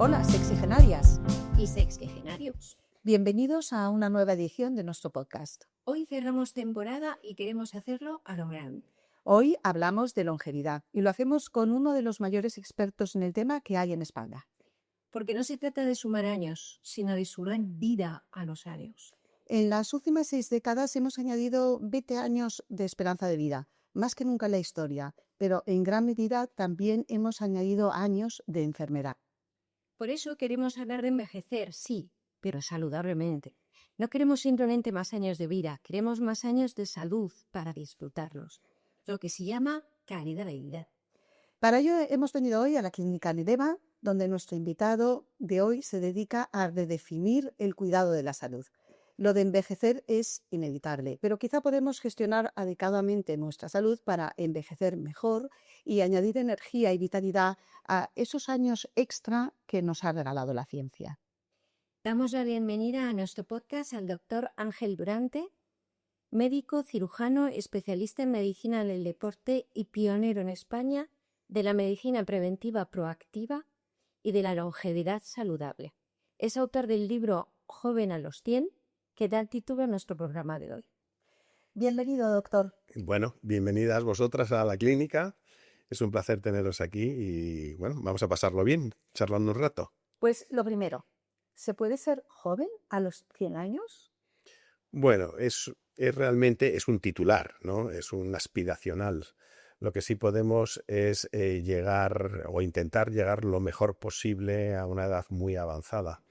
Hola, sexigenarias. Y sexagenarios. Bienvenidos a una nueva edición de nuestro podcast. Hoy cerramos temporada y queremos hacerlo a lo grande. Hoy hablamos de longevidad y lo hacemos con uno de los mayores expertos en el tema que hay en España. Porque no se trata de sumar años, sino de sumar vida a los años. En las últimas 6 décadas hemos añadido 20 años de esperanza de vida, más que nunca en la historia, pero en gran medida también hemos añadido años de enfermedad. Por eso queremos hablar de envejecer, sí, pero saludablemente. No queremos simplemente más años de vida, queremos más años de salud para disfrutarlos. Lo que se llama calidad de vida. Para ello hemos venido hoy a la Clínica Nideva, donde nuestro invitado de hoy se dedica a redefinir el cuidado de la salud. Lo de envejecer es inevitable, pero quizá podemos gestionar adecuadamente nuestra salud para envejecer mejor y añadir energía y vitalidad a esos años extra que nos ha regalado la ciencia. Damos la bienvenida a nuestro podcast al doctor Ángel Durante, médico cirujano, especialista en medicina del deporte y pionero en España de la medicina preventiva proactiva y de la longevidad saludable. Es autor del libro Joven a los 100, que da el título a nuestro programa de hoy. Bienvenido, doctor. Bueno, bienvenidas vosotras a la clínica. Es un placer teneros aquí y bueno, vamos a pasarlo bien, charlando un rato. Pues lo primero, ¿se puede ser joven a los 100 años? Bueno, realmente es un titular, ¿no? Es un aspiracional. Lo que sí podemos es llegar o intentar llegar lo mejor posible a una edad muy avanzada.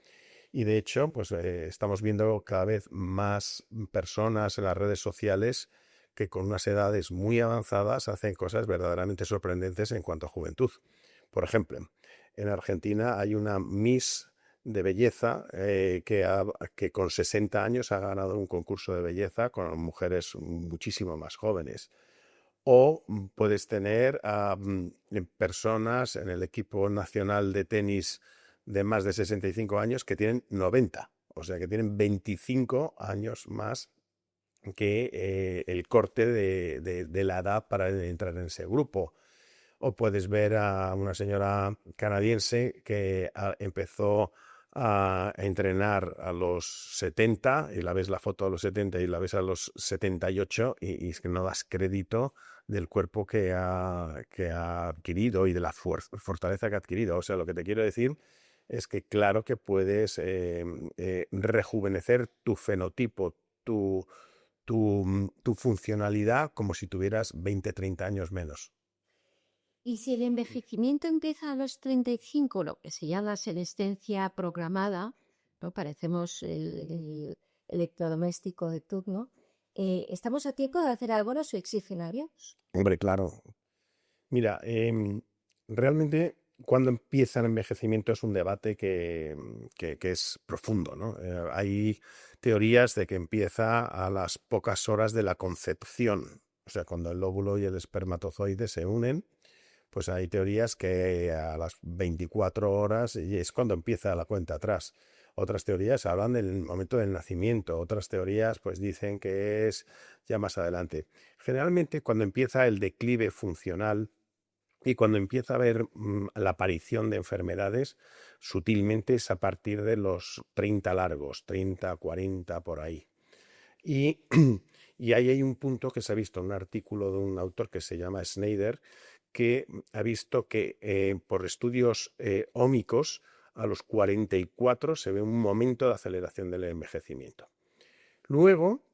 Y de hecho, pues estamos viendo cada vez más personas en las redes sociales que con unas edades muy avanzadas hacen cosas verdaderamente sorprendentes en cuanto a juventud. Por ejemplo, en Argentina hay una Miss de belleza que con 60 años ha ganado un concurso de belleza con mujeres muchísimo más jóvenes. O puedes tener a personas en el equipo nacional de tenis de más de 65 años que tienen 90, o sea que tienen 25 años más que el corte de la edad para entrar en ese grupo. O puedes ver a una señora canadiense que empezó a entrenar a los 70 y la ves la foto a los 70 y la ves a los 78 y es que no das crédito del cuerpo que ha adquirido y de la fortaleza que ha adquirido. O sea, lo que te quiero decir es que claro que puedes rejuvenecer tu fenotipo, tu funcionalidad como si tuvieras 20, 30 años menos. Y si el envejecimiento empieza a los 35, lo que se llama senescencia programada, ¿no? Parecemos el electrodoméstico de turno, ¿estamos a tiempo de hacer algo los sexigenarios? Hombre, claro. Mira, realmente cuando empieza el envejecimiento es un debate que es profundo, ¿no? Hay teorías de que empieza a las pocas horas de la concepción, o sea, cuando el óvulo y el espermatozoide se unen, pues hay teorías que a las 24 horas es cuando empieza la cuenta atrás. Otras teorías hablan del momento del nacimiento, otras teorías pues dicen que es ya más adelante. Generalmente cuando empieza el declive funcional y cuando empieza a haber la aparición de enfermedades, sutilmente es a partir de los 30 largos, 30, 40 por ahí. Y, y ahí hay un punto que se ha visto en un artículo de un autor que se llama Schneider, que ha visto que por estudios ómicos a los 44 se ve un momento de aceleración del envejecimiento. Luego,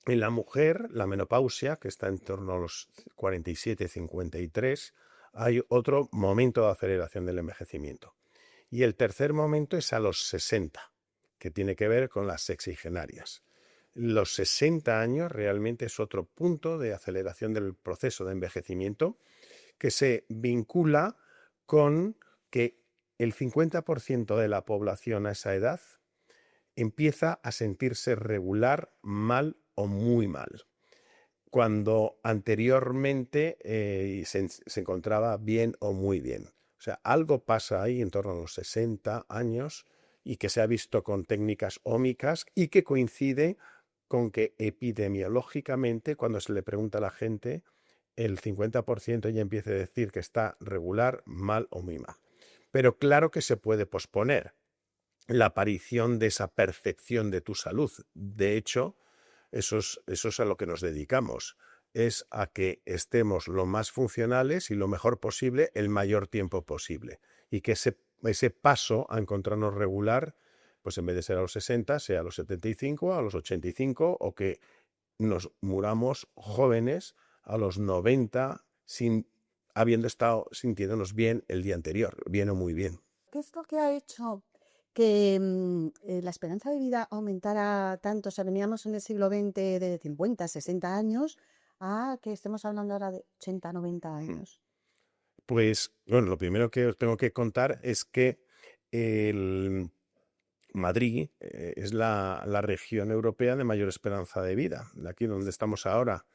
en la mujer, la menopausia, que está en torno a los 47-53, hay otro momento de aceleración del envejecimiento. Y el tercer momento es a los 60, que tiene que ver con las sexigenarias. Los 60 años realmente es otro punto de aceleración del proceso de envejecimiento que se vincula con que el 50% de la población a esa edad empieza a sentirse regular, mal o muy mal, cuando anteriormente se encontraba bien o muy bien. O sea, algo pasa ahí en torno a los 60 años y que se ha visto con técnicas ómicas y que coincide con que epidemiológicamente, cuando se le pregunta a la gente, el 50% ya empieza a decir que está regular, mal o muy mal. pero claro que se puede posponer la aparición de esa percepción de tu salud. De hecho, eso es a lo que nos dedicamos, es a que estemos lo más funcionales y lo mejor posible el mayor tiempo posible. Y que ese paso a encontrarnos regular, pues en vez de ser a los 60, sea a los 75, a los 85, o que nos muramos jóvenes a los 90 habiendo estado sintiéndonos bien el día anterior, bien o muy bien. ¿Qué es lo que ha hecho que la esperanza de vida aumentara tanto? O sea, veníamos en el siglo XX de 50, 60 años a que estemos hablando ahora de 80, 90 años. Pues, bueno, lo primero que os tengo que contar es que el Madrid es la región europea de mayor esperanza de vida, de aquí donde estamos ahora,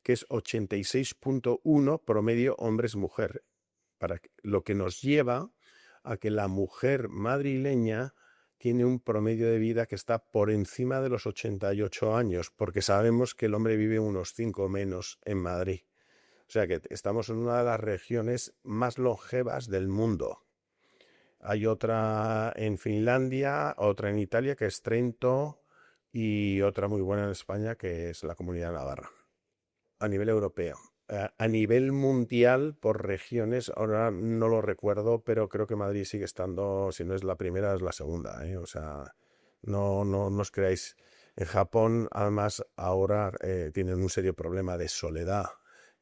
que es 86,1 promedio hombres-mujer, lo que nos lleva a que la mujer madrileña tiene un promedio de vida que está por encima de los 88 años, porque sabemos que el hombre vive unos 5 menos en Madrid. O sea que estamos en una de las regiones más longevas del mundo. Hay otra en Finlandia, otra en Italia, que es Trento, y otra muy buena en España, que es la Comunidad de Navarra, a nivel europeo. A nivel mundial, por regiones, ahora no lo recuerdo, pero creo que Madrid sigue estando, si no es la primera, es la segunda, ¿eh? O sea, no os creáis. En Japón, además, ahora tienen un serio problema de soledad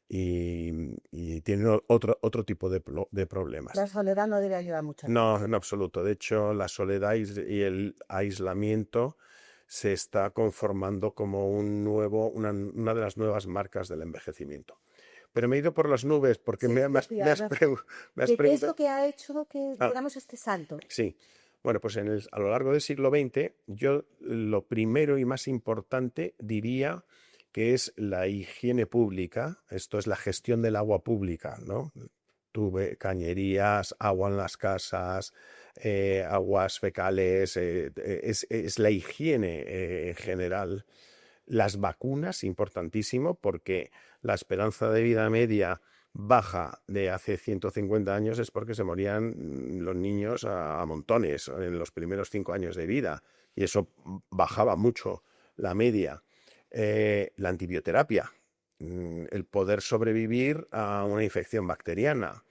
y tienen otro tipo de problemas. La soledad no debe ayudar mucho. No, en absoluto. De hecho, la soledad y el aislamiento se está conformando como una de las nuevas marcas del envejecimiento. Pero me he ido por las nubes porque Sí, me has ¿qué es preguntado. lo que ha hecho que digamos este salto? Sí. Bueno, pues a lo largo del siglo XX, yo lo primero y más importante diría que es la higiene pública. Esto es la gestión del agua pública, ¿no? Tuve cañerías, agua en las casas, aguas fecales, es la higiene en general. Las vacunas, importantísimo, porque la esperanza de vida media baja de hace 150 años es porque se morían los niños a montones en los primeros 5 años de vida, y eso bajaba mucho la media. La antibioterapia, el poder sobrevivir a una infección bacteriana.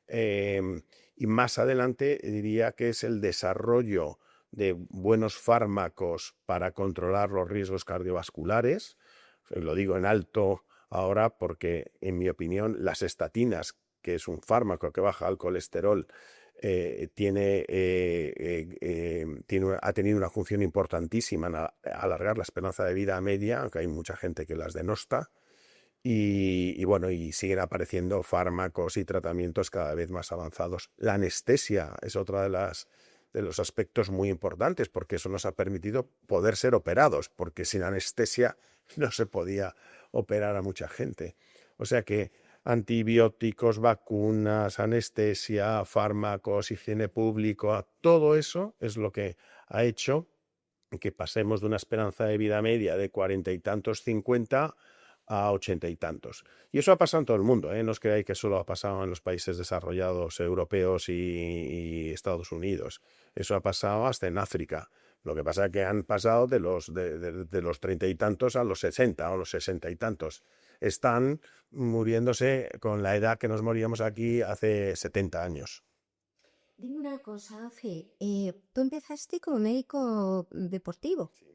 Y más adelante diría que es el desarrollo de buenos fármacos para controlar los riesgos cardiovasculares. Lo digo en alto ahora porque, en mi opinión, las estatinas, que es un fármaco que baja el colesterol, ha tenido una función importantísima en alargar la esperanza de vida media, aunque hay mucha gente que las denosta. Y bueno, y siguen apareciendo fármacos y tratamientos cada vez más avanzados. La anestesia es otra de los aspectos muy importantes, porque eso nos ha permitido poder ser operados, porque sin anestesia no se podía operar a mucha gente. O sea que antibióticos, vacunas, anestesia, fármacos, higiene pública, todo eso es lo que ha hecho que pasemos de una esperanza de vida media de 40 y tantos, 50 a 80 y tantos. Y eso ha pasado en todo el mundo, ¿eh? No os creáis que solo ha pasado en los países desarrollados europeos y Estados Unidos. Eso ha pasado hasta en África. Lo que pasa es que han pasado de los 30 y tantos a los 60 o los 60 y tantos. Están muriéndose con la edad que nos moríamos aquí hace 70 años. Dime una cosa, Afe. Tú empezaste como médico deportivo. Sí.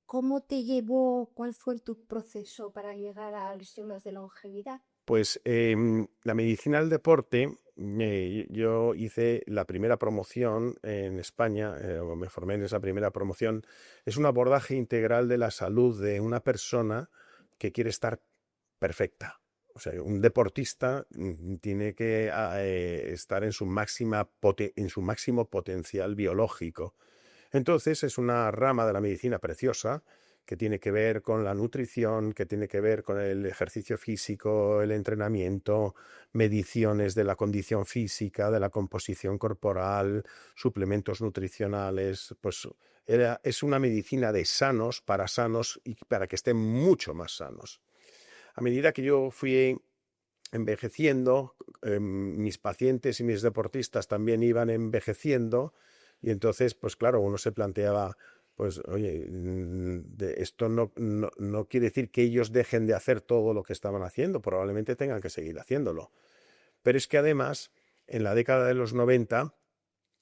¿Cómo te llevó? ¿Cuál fue tu proceso para llegar a los temas de longevidad? Pues la medicina del deporte, yo hice la primera promoción en España, o me formé en esa primera promoción. Es un abordaje integral de la salud de una persona que quiere estar perfecta. O sea, un deportista tiene que estar en su máximo potencial biológico. Entonces es una rama de la medicina preciosa que tiene que ver con la nutrición, que tiene que ver con el ejercicio físico, el entrenamiento, mediciones de la condición física, de la composición corporal, suplementos nutricionales. Pues es una medicina de sanos y para que estén mucho más sanos. A medida que yo fui envejeciendo, mis pacientes y mis deportistas también iban envejeciendo y entonces, pues claro, uno se planteaba, pues oye, esto no quiere decir que ellos dejen de hacer todo lo que estaban haciendo, probablemente tengan que seguir haciéndolo. Pero es que además, en la década de los 90,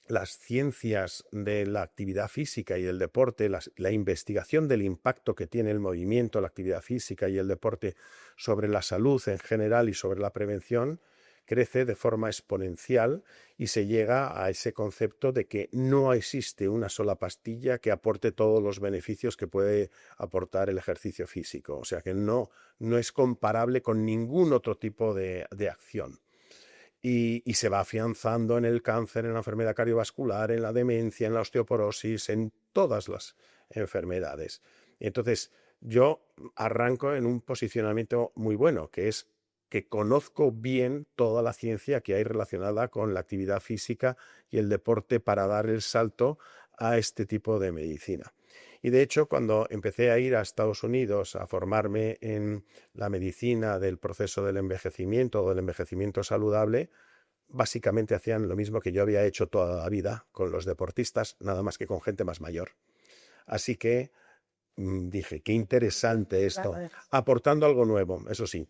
las ciencias de la actividad física y el deporte, la investigación del impacto que tiene el movimiento, la actividad física y el deporte sobre la salud en general y sobre la prevención, crece de forma exponencial y se llega a ese concepto de que no existe una sola pastilla que aporte todos los beneficios que puede aportar el ejercicio físico. O sea que no es comparable con ningún otro tipo de acción. Y se va afianzando en el cáncer, en la enfermedad cardiovascular, en la demencia, en la osteoporosis, en todas las enfermedades. Entonces, yo arranco en un posicionamiento muy bueno, que es que conozco bien toda la ciencia que hay relacionada con la actividad física y el deporte para dar el salto a este tipo de medicina. Y de hecho, cuando empecé a ir a Estados Unidos a formarme en la medicina del proceso del envejecimiento o del envejecimiento saludable, básicamente hacían lo mismo que yo había hecho toda la vida con los deportistas, nada más que con gente más mayor. Así que dije, qué interesante esto, aportando algo nuevo, eso sí.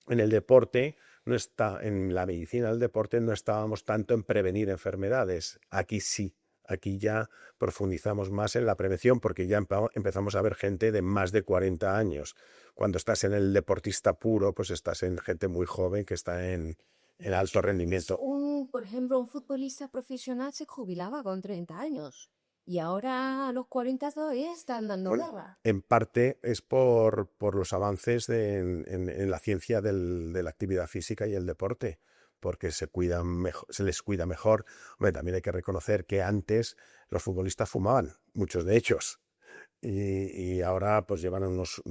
En el deporte, en la medicina del deporte no estábamos tanto en prevenir enfermedades. Aquí sí, aquí ya profundizamos más en la prevención porque ya empezamos a ver gente de más de 40 años. Cuando estás en el deportista puro, pues estás en gente muy joven que está en alto rendimiento. Por ejemplo, un futbolista profesional se jubilaba con 30 años y ahora a los 40 todavía están dando guerra. En parte es por los avances en la ciencia de la actividad física y el deporte, porque se les cuida mejor. Hombre, también hay que reconocer que antes los futbolistas fumaban, muchos de ellos. Y ahora pues llevan unos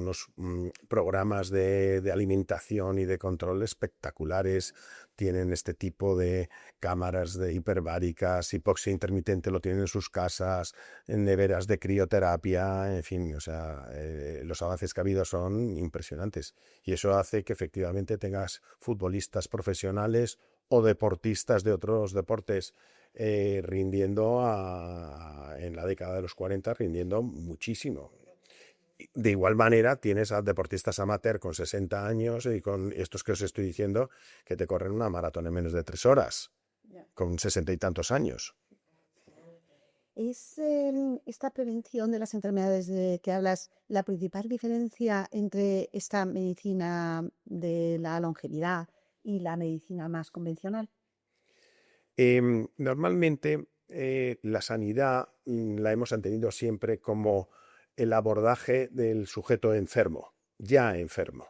programas de alimentación y de control espectaculares. Tienen este tipo de cámaras de hiperbáricas, hipoxia intermitente lo tienen en sus casas, en neveras de crioterapia, en fin, o sea, los avances que ha habido son impresionantes. Y eso hace que efectivamente tengas futbolistas profesionales o deportistas de otros deportes rindiendo en la década de los 40, rindiendo muchísimo. De igual manera, tienes a deportistas amateur con 60 años y con estos que os estoy diciendo que te corren una maratón en menos de 3 horas, con 60 y tantos años. ¿Es esta prevención de las enfermedades de que hablas la principal diferencia entre esta medicina de la longevidad y la medicina más convencional? Normalmente la sanidad la hemos entendido siempre como el abordaje del sujeto enfermo, ya enfermo.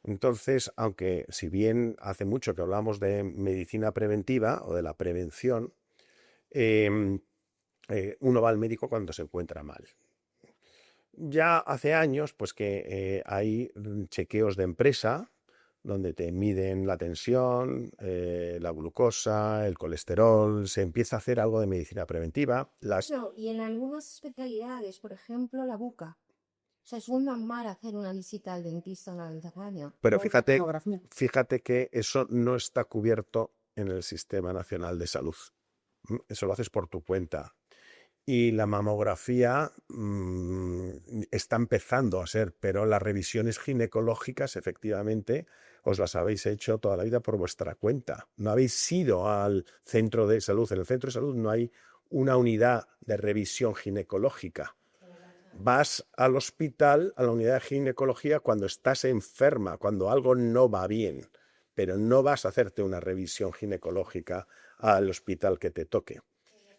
Entonces, aunque si bien hace mucho que hablamos de medicina preventiva o de la prevención, uno va al médico cuando se encuentra mal. Ya hace años pues que hay chequeos de empresa donde te miden la tensión, la glucosa, el colesterol, se empieza a hacer algo de medicina preventiva. Y en algunas especialidades, por ejemplo, la boca. O sea, es muy normal hacer una visita al dentista una vez al año. Pero fíjate que eso no está cubierto en el Sistema Nacional de Salud. Eso lo haces por tu cuenta. Y la mamografía está empezando a ser, pero las revisiones ginecológicas, efectivamente, os las habéis hecho toda la vida por vuestra cuenta. No habéis ido al centro de salud. En el centro de salud no hay una unidad de revisión ginecológica. Vas al hospital, a la unidad de ginecología, cuando estás enferma, cuando algo no va bien, pero no vas a hacerte una revisión ginecológica al hospital que te toque.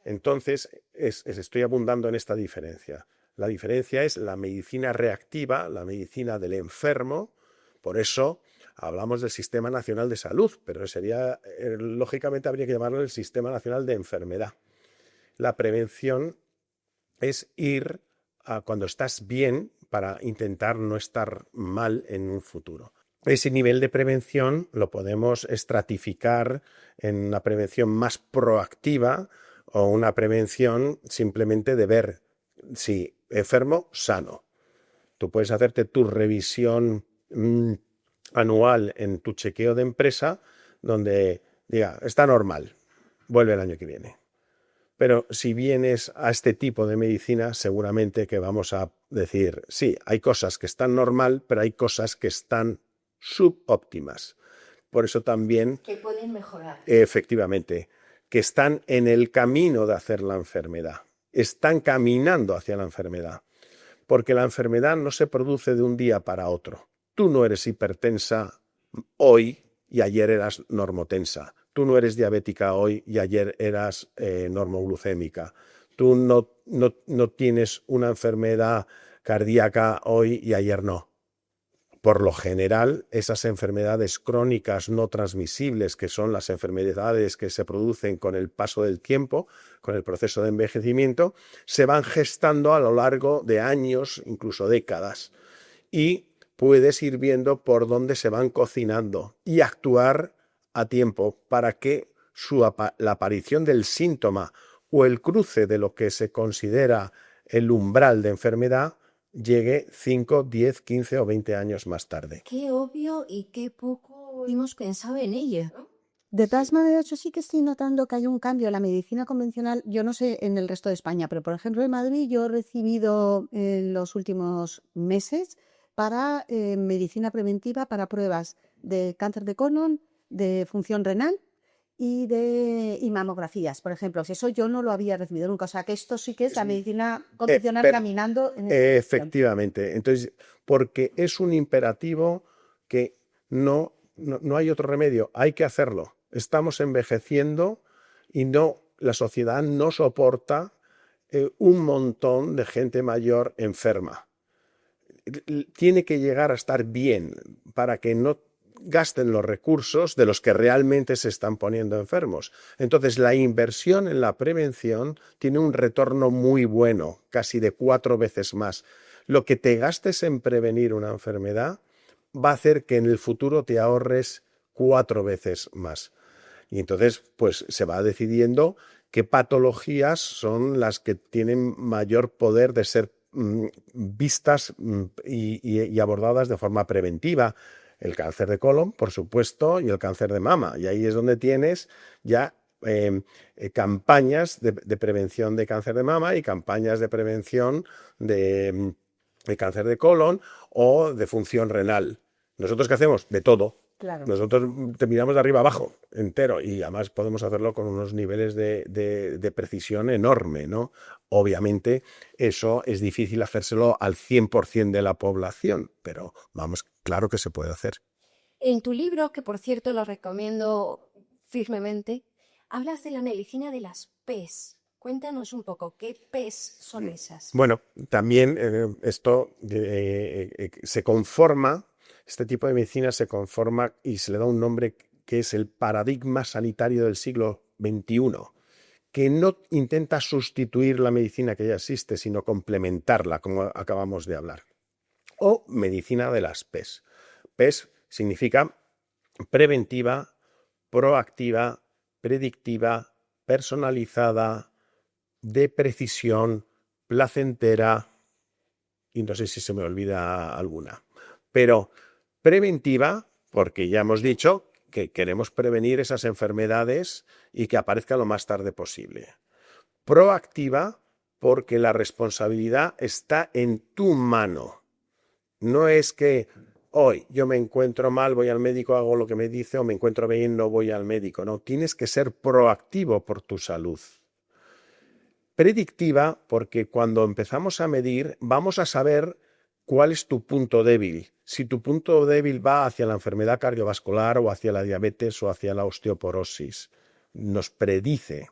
Entonces, estoy abundando en esta diferencia. La diferencia es la medicina reactiva, la medicina del enfermo. Por eso hablamos del Sistema Nacional de Salud, pero lógicamente habría que llamarlo el Sistema Nacional de Enfermedad. La prevención es ir a cuando estás bien para intentar no estar mal en un futuro. Ese nivel de prevención lo podemos estratificar en una prevención más proactiva o una prevención simplemente de ver si enfermo, sano. Tú puedes hacerte tu revisión anual en tu chequeo de empresa donde diga, está normal, vuelve el año que viene. Pero si vienes a este tipo de medicina, seguramente que vamos a decir, sí, hay cosas que están normal, pero hay cosas que están subóptimas. Por eso también, que pueden mejorar. efectivamente, que están en el camino de hacer la enfermedad. Están caminando hacia la enfermedad. Porque la enfermedad no se produce de un día para otro. Tú no eres hipertensa hoy y ayer eras normotensa. Tú no eres diabética hoy y ayer eras normoglucémica. Tú no tienes una enfermedad cardíaca hoy y ayer no. Por lo general, esas enfermedades crónicas no transmisibles, que son las enfermedades que se producen con el paso del tiempo, con el proceso de envejecimiento, se van gestando a lo largo de años, incluso décadas. Y puedes ir viendo por dónde se van cocinando y actuar a tiempo para que la aparición del síntoma o el cruce de lo que se considera el umbral de enfermedad llegue 5, 10, 15 o 20 años más tarde. Qué obvio y qué poco hemos pensado en ella, ¿no? De todas maneras, yo sí que estoy notando que hay un cambio en la medicina convencional. Yo no sé en el resto de España, pero por ejemplo en Madrid yo he recibido en los últimos meses para medicina preventiva para pruebas de cáncer de colon, de función renal y mamografías, por ejemplo. Eso yo no lo había recibido nunca. O sea que esto sí que es la medicina convencional caminando en esta dirección. Efectivamente. Entonces, porque es un imperativo que no hay otro remedio, hay que hacerlo. Estamos envejeciendo y la sociedad no soporta un montón de gente mayor enferma. Tiene que llegar a estar bien para que no gasten los recursos de los que realmente se están poniendo enfermos. Entonces, la inversión en la prevención tiene un retorno muy bueno, casi de 4 veces más. Lo que te gastes en prevenir una enfermedad va a hacer que en el futuro te ahorres 4 veces más. Y entonces, pues se va decidiendo qué patologías son las que tienen mayor poder de ser vistas y abordadas de forma preventiva. El cáncer de colon, por supuesto, y el cáncer de mama. Y ahí es donde tienes ya campañas de prevención de cáncer de mama y campañas de prevención de cáncer de colon o de función renal. ¿Nosotros qué hacemos? De todo. Claro. Nosotros te miramos de arriba abajo, entero, y además podemos hacerlo con unos niveles de precisión enorme, ¿no? Obviamente eso es difícil hacérselo al 100% de la población, pero vamos, claro que se puede hacer. En tu libro, que por cierto lo recomiendo firmemente, hablas de la medicina de las PES. Cuéntanos un poco, ¿qué PES son esas? Bueno, también esto se conforma. Este tipo de medicina se conforma y se le da un nombre que es el paradigma sanitario del siglo XXI, que no intenta sustituir la medicina que ya existe, sino complementarla, como acabamos de hablar. O medicina de las PES. PES significa preventiva, proactiva, predictiva, personalizada, de precisión, placentera, y no sé si se me olvida alguna. Pero preventiva, porque ya hemos dicho que queremos prevenir esas enfermedades y que aparezcan lo más tarde posible. Proactiva, porque la responsabilidad está en tu mano. No es que hoy yo me encuentro mal, voy al médico, hago lo que me dice, o me encuentro bien, no voy al médico. No, tienes que ser proactivo por tu salud. Predictiva, porque cuando empezamos a medir vamos a saber cuál es tu punto débil. Si tu punto débil va hacia la enfermedad cardiovascular o hacia la diabetes o hacia la osteoporosis. Nos predice.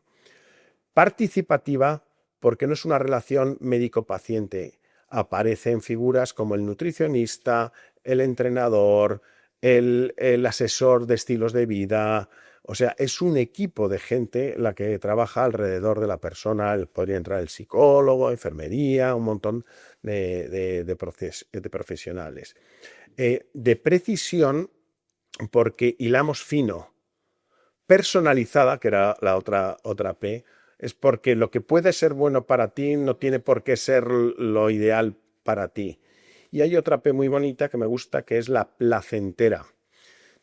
Participativa, porque no es una relación médico-paciente. Aparecen figuras como el nutricionista, el entrenador, el asesor de estilos de vida. O sea, es un equipo de gente la que trabaja alrededor de la persona. Podría entrar el psicólogo, enfermería, un montón de profesionales. De precisión, porque hilamos fino. Personalizada, que era la otra P, es porque lo que puede ser bueno para ti no tiene por qué ser lo ideal para ti. Y hay otra P muy bonita que me gusta, que es la placentera.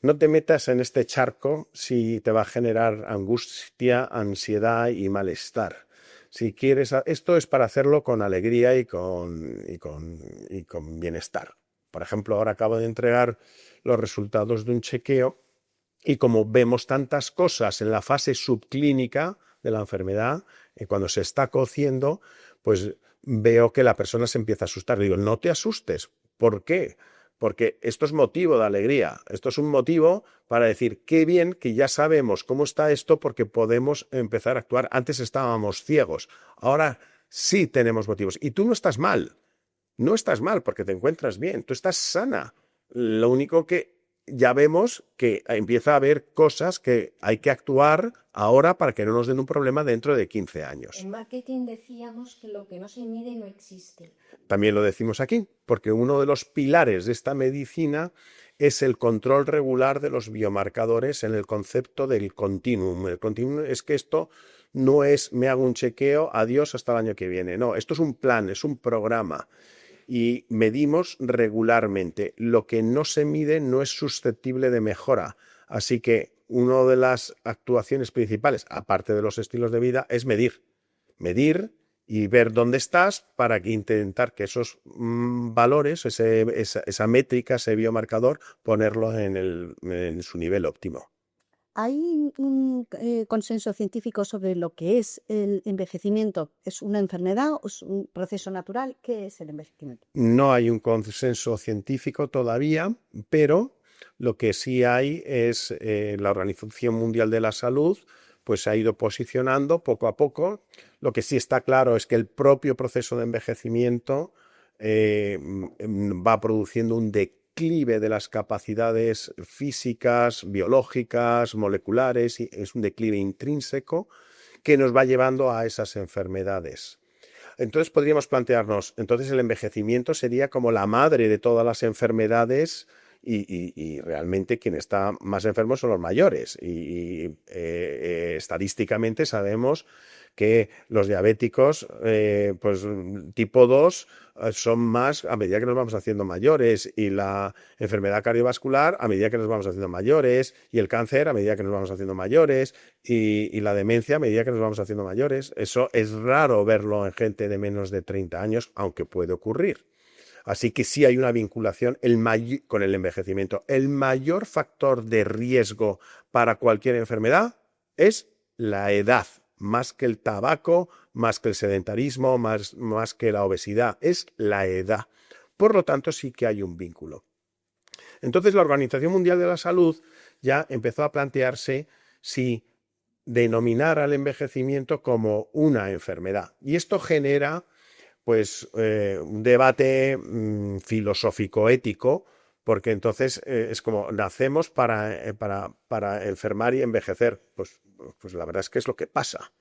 no te metas en este charco si te va a generar angustia, ansiedad y malestar. Si quieres, esto es para hacerlo con alegría y con bienestar. Por ejemplo, ahora acabo de entregar los resultados de un chequeo y como vemos tantas cosas en la fase subclínica de la enfermedad, cuando se está cociendo, pues veo que la persona se empieza a asustar. Digo, no te asustes. ¿Por qué? Porque esto es motivo de alegría. Esto es un motivo para decir, qué bien que ya sabemos cómo está esto porque podemos empezar a actuar. Antes estábamos ciegos. Ahora sí tenemos motivos. Y tú no estás mal. No estás mal porque te encuentras bien. Tú estás sana. Lo único que ya vemos que empieza a haber cosas que hay que actuar ahora para que no nos den un problema dentro de 15 años. En marketing decíamos que lo que no se mide no existe. También lo decimos aquí, porque uno de los pilares de esta medicina es el control regular de los biomarcadores en el concepto del continuum. El continuum es que esto no es me hago un chequeo, adiós hasta el año que viene. No, esto es un plan, es un programa. Y medimos regularmente. Lo que no se mide no es susceptible de mejora. Así que una de las actuaciones principales, aparte de los estilos de vida, es medir. Medir y ver dónde estás para intentar que esos valores, esa métrica, ese biomarcador, ponerlo en su nivel óptimo. ¿Hay un consenso científico sobre lo que es el envejecimiento? ¿Es una enfermedad o es un proceso natural? ¿Qué es el envejecimiento? No hay un consenso científico todavía, pero lo que sí hay es la Organización Mundial de la Salud, pues se ha ido posicionando poco a poco. Lo que sí está claro es que el propio proceso de envejecimiento va produciendo un declive de las capacidades físicas, biológicas, moleculares, y es un declive intrínseco que nos va llevando a esas enfermedades. Entonces podríamos plantearnos, entonces el envejecimiento sería como la madre de todas las enfermedades y realmente quien está más enfermo son los mayores. Estadísticamente sabemos que los diabéticos pues tipo 2 son más a medida que nos vamos haciendo mayores y la enfermedad cardiovascular a medida que nos vamos haciendo mayores y el cáncer a medida que nos vamos haciendo mayores y la demencia a medida que nos vamos haciendo mayores. Eso es raro verlo en gente de menos de 30 años, aunque puede ocurrir. Así que sí hay una vinculación con el envejecimiento. El mayor factor de riesgo para cualquier enfermedad es la edad, más que el tabaco, más que el sedentarismo, más que la obesidad, es la edad. Por lo tanto, sí que hay un vínculo. Entonces, la Organización Mundial de la Salud ya empezó a plantearse si denominar al envejecimiento como una enfermedad. Y esto genera pues un debate filosófico-ético, porque entonces es como nacemos para enfermar y envejecer. Pues la verdad es que es lo que pasa.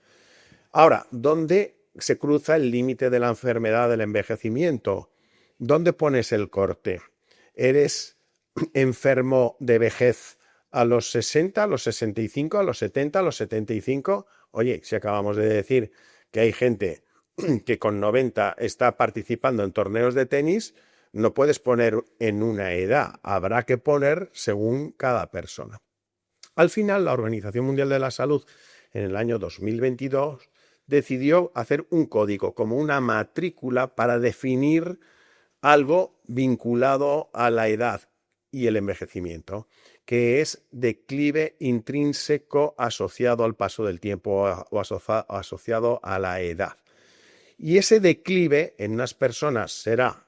Ahora, ¿dónde se cruza el límite de la enfermedad del envejecimiento? ¿Dónde pones el corte? ¿Eres enfermo de vejez a los 60, a los 65, a los 70, a los 75? Oye, si acabamos de decir que hay gente que con 90 está participando en torneos de tenis, no puedes poner en una edad, habrá que poner según cada persona. Al final, la Organización Mundial de la Salud, en el año 2022, decidió hacer un código, como una matrícula para definir algo vinculado a la edad y el envejecimiento, que es declive intrínseco asociado al paso del tiempo o asociado a la edad. Y ese declive en unas personas será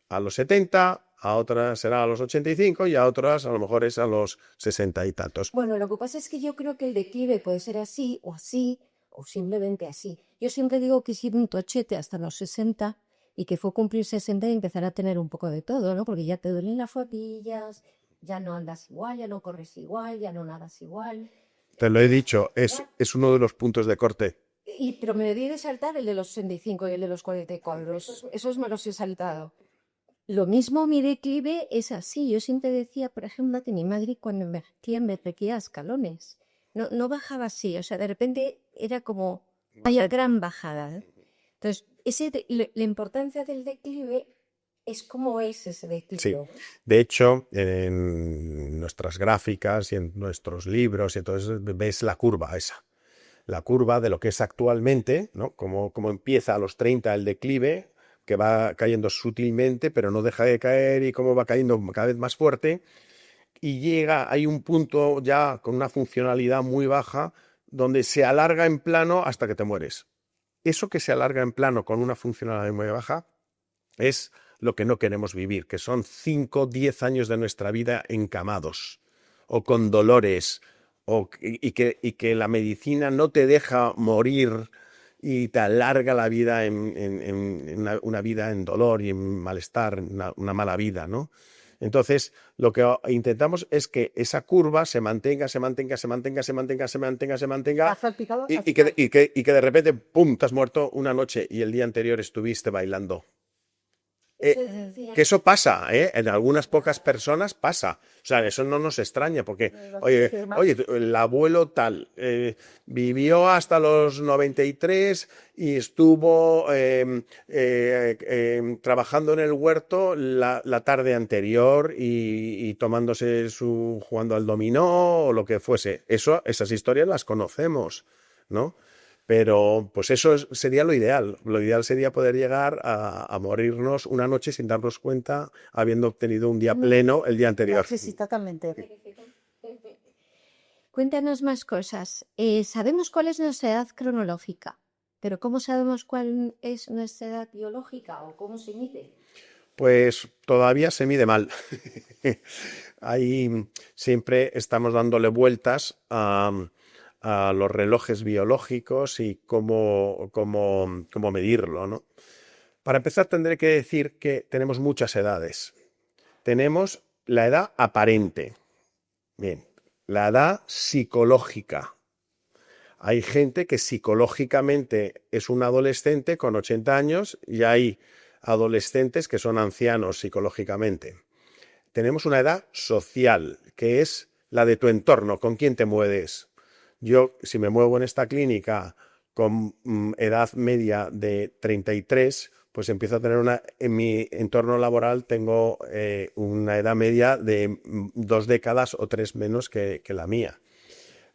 a los 70, a otras será a los 85 y a otras a lo mejor es a los 60 y tantos. Bueno, lo que pasa es que yo creo que el declive puede ser así o simplemente así. Yo siempre digo que he sido un tochete hasta los 60 y que fue cumplir 60 y empezar a tener un poco de todo, ¿no? Porque ya te duelen las rodillas, ya no andas igual, ya no corres igual, ya no nadas igual. Te lo he dicho, es uno de los puntos de corte. Pero me debí de saltar el de los 65 y el de los 44. Esos me los he saltado. Lo mismo mi declive es así. Yo siempre decía, por ejemplo, que mi madre cuando me requería escalones. No bajaba así. O sea, de repente era como vaya gran bajada. Entonces, la importancia del declive es como es ese Sí, declive. de hecho, en nuestras gráficas y en nuestros libros y entonces ves la curva esa, la curva de lo que es actualmente, ¿no? Como empieza a los 30 el declive, que va cayendo sutilmente, pero no deja de caer y cómo va cayendo cada vez más fuerte y llega, hay un punto ya con una funcionalidad muy baja donde se alarga en plano hasta que te mueres. Eso que se alarga en plano con una funcionalidad muy baja es lo que no queremos vivir, que son 5, 10 años de nuestra vida encamados o con dolores y que la medicina no te deja morir y te alarga la vida en una vida en dolor y en malestar, una mala vida, ¿no? Entonces, lo que intentamos es que esa curva se mantenga, se mantenga, se mantenga, se mantenga, se mantenga, se mantenga Has salpicado y, al y que, final. y que- y que de repente, ¡pum!, te has muerto una noche y el día anterior estuviste bailando. Eso Que decía. eso pasa, ¿eh? En algunas pocas personas pasa. O sea, eso no nos extraña porque, oye, el abuelo tal vivió hasta los 93 y estuvo trabajando en el huerto la tarde anterior y tomándose jugando al dominó o lo que fuese. Esas historias las conocemos, ¿no? Pero pues eso sería lo ideal. Lo ideal sería poder llegar a morirnos una noche sin darnos cuenta, habiendo obtenido un día pleno el día anterior. Sí, sí, totalmente. Cuéntanos más cosas. Sabemos cuál es nuestra edad cronológica, pero ¿cómo sabemos cuál es nuestra edad biológica o cómo se mide? Pues todavía se mide mal. Ahí siempre estamos dándole vueltas a los relojes biológicos y cómo medirlo, ¿no? Para empezar, tendré que decir que tenemos muchas edades. Tenemos la edad aparente. Bien, la edad psicológica. Hay gente que psicológicamente es un adolescente con 80 años y hay adolescentes que son ancianos psicológicamente. Tenemos una edad social, que es la de tu entorno, con quién te mueves. Yo, si me muevo en esta clínica con edad media de 33, pues empiezo a tener en mi entorno laboral tengo una edad media de 2 décadas o 3 menos que la mía.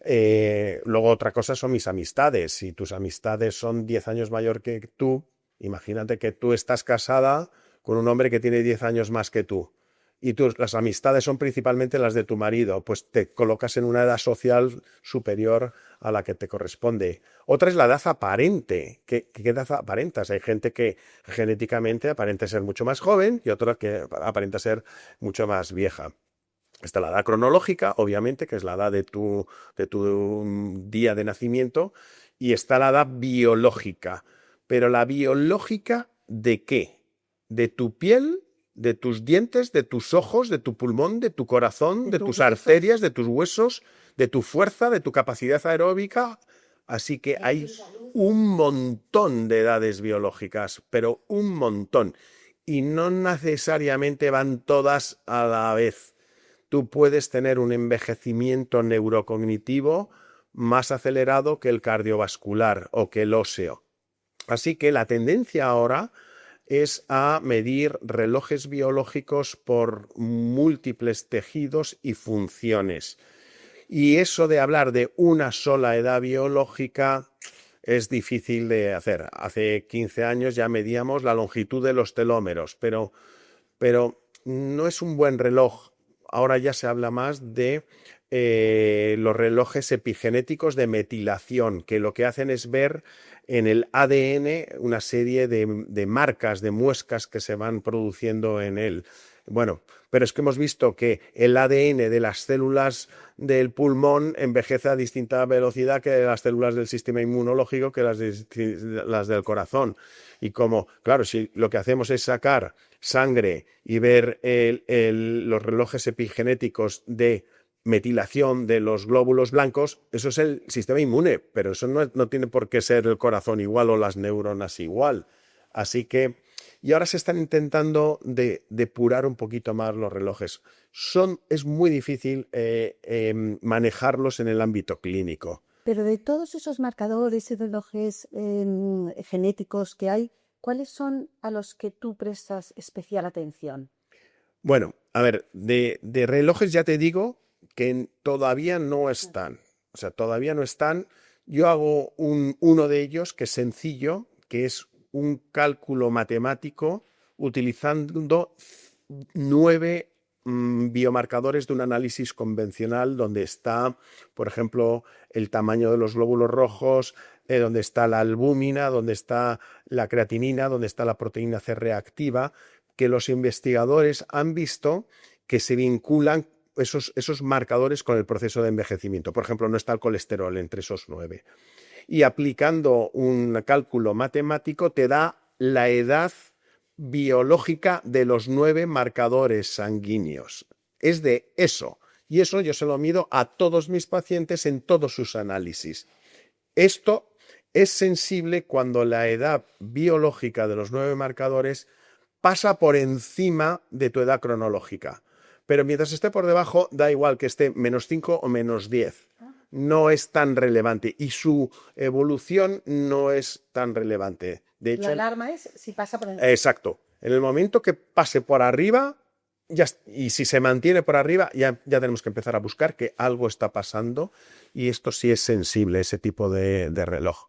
Luego otra cosa son mis amistades. Si tus amistades son 10 años mayor que tú, imagínate que tú estás casada con un hombre que tiene 10 años más que tú. Y las amistades son principalmente las de tu marido, pues te colocas en una edad social superior a la que te corresponde. Otra es la edad aparente. ¿Qué edad aparentas? Hay gente que genéticamente aparenta ser mucho más joven y otra que aparenta ser mucho más vieja. Está la edad cronológica, obviamente, que es la edad de tu día de nacimiento, y está la edad biológica. Pero la biológica, ¿de qué? ¿De tu piel? ¿De tus dientes? ¿De tus ojos? ¿De tu pulmón? ¿De tu corazón? ¿De tus arterias? ¿De tus huesos? ¿De tu fuerza? ¿De tu capacidad aeróbica? Así que hay un montón de edades biológicas, pero un montón. Y no necesariamente van todas a la vez. Tú puedes tener un envejecimiento neurocognitivo más acelerado que el cardiovascular o que el óseo. Así que la tendencia ahora es a medir relojes biológicos por múltiples tejidos y funciones. Y eso de hablar de una sola edad biológica es difícil de hacer. Hace 15 años ya medíamos la longitud de los telómeros, pero no es un buen reloj. Ahora ya se habla más de los relojes epigenéticos de metilación, que lo que hacen es ver en el ADN una serie de marcas, de muescas que se van produciendo en él. Bueno, pero es que hemos visto que el ADN de las células del pulmón envejece a distinta velocidad que las células del sistema inmunológico, que las del corazón. Y como, claro, si lo que hacemos es sacar sangre y ver los relojes epigenéticos de metilación de los glóbulos blancos, eso es el sistema inmune, pero eso no tiene por qué ser el corazón igual o las neuronas igual. Así que, y ahora se están intentando depurar un poquito más los relojes. Es muy difícil manejarlos en el ámbito clínico. Pero de todos esos marcadores y relojes genéticos que hay, ¿cuáles son a los que tú prestas especial atención? Bueno, a ver, de relojes ya te digo que todavía no están. O sea, todavía no están. Yo hago uno de ellos que es sencillo, que es un cálculo matemático utilizando 9 biomarcadores de un análisis convencional donde está, por ejemplo, el tamaño de los glóbulos rojos, donde está la albúmina, donde está la creatinina, donde está la proteína C reactiva, que los investigadores han visto que se vinculan esos marcadores con el proceso de envejecimiento. Por ejemplo, no está el colesterol entre esos 9. Y aplicando un cálculo matemático te da la edad biológica de los 9 marcadores sanguíneos. Es de eso. Y eso yo se lo mido a todos mis pacientes en todos sus análisis. Esto es sensible cuando la edad biológica de los 9 marcadores pasa por encima de tu edad cronológica. Pero mientras esté por debajo, da igual que esté -5 o -10. No es tan relevante y su evolución no es tan relevante. De hecho, La alarma es si pasa por encima. exacto. En el momento que pase por arriba, y si se mantiene por arriba, ya tenemos que empezar a buscar que algo está pasando y esto sí es sensible, ese tipo de reloj.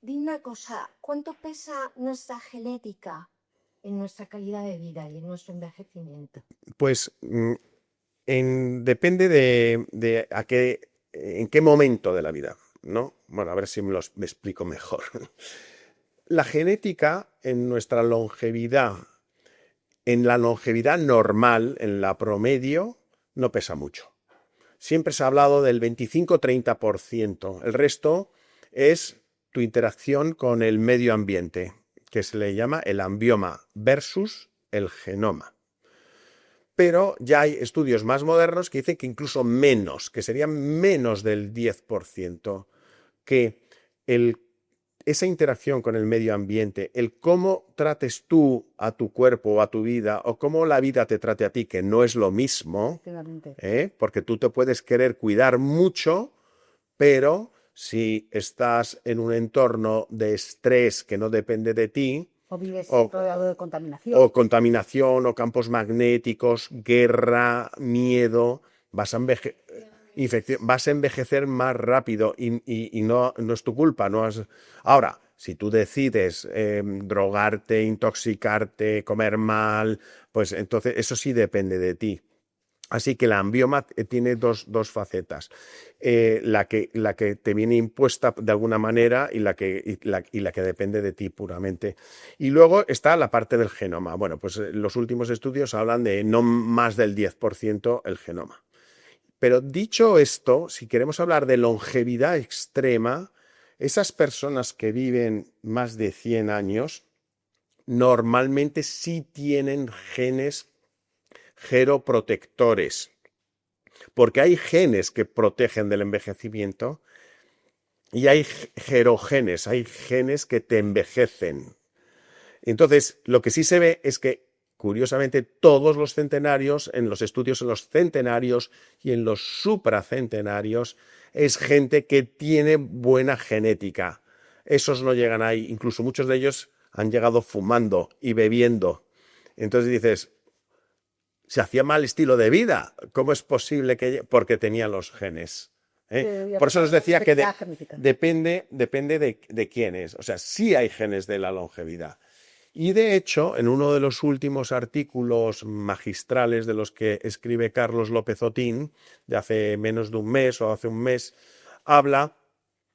Dime una cosa, ¿cuánto pesa nuestra genética en nuestra calidad de vida y en nuestro envejecimiento? Pues depende de en qué momento de la vida, ¿no? Bueno, a ver si me explico mejor. La genética en nuestra longevidad, en la longevidad normal, en la promedio, no pesa mucho. Siempre se ha hablado del 25-30%. El resto es tu interacción con el medio ambiente, que se le llama el ambioma versus el genoma. Pero ya hay estudios más modernos que dicen que incluso menos, que serían menos del 10%, que esa interacción con el medio ambiente, el cómo trates tú a tu cuerpo o a tu vida, o cómo la vida te trate a ti, que no es lo mismo, porque tú te puedes querer cuidar mucho, pero si estás en un entorno de estrés que no depende de ti, o vives rodeado de contaminación, o campos magnéticos, guerra, miedo, vas a envejecer más rápido y no es tu culpa. Ahora, si tú decides drogarte, intoxicarte, comer mal, pues entonces eso sí depende de ti. Así que la ambioma tiene dos facetas, la que te viene impuesta de alguna manera y la que depende de ti puramente. Y luego está la parte del genoma. Bueno, pues los últimos estudios hablan de no más del 10% el genoma. Pero dicho esto, si queremos hablar de longevidad extrema, esas personas que viven más de 100 años normalmente sí tienen genes geroprotectores, porque hay genes que protegen del envejecimiento y hay gerogenes, hay genes que te envejecen. Entonces, lo que sí se ve es que, curiosamente, todos los centenarios, en los estudios en los centenarios y en los supracentenarios, es gente que tiene buena genética. Esos no llegan ahí, incluso muchos de ellos han llegado fumando y bebiendo. Entonces dices, se hacía mal estilo de vida. ¿Cómo es posible que...? Porque tenía los genes. Por eso os decía que depende de quién es. O sea, sí hay genes de la longevidad. Y de hecho, en uno de los últimos artículos magistrales de los que escribe Carlos López Otín, de hace menos de un mes o hace un mes, habla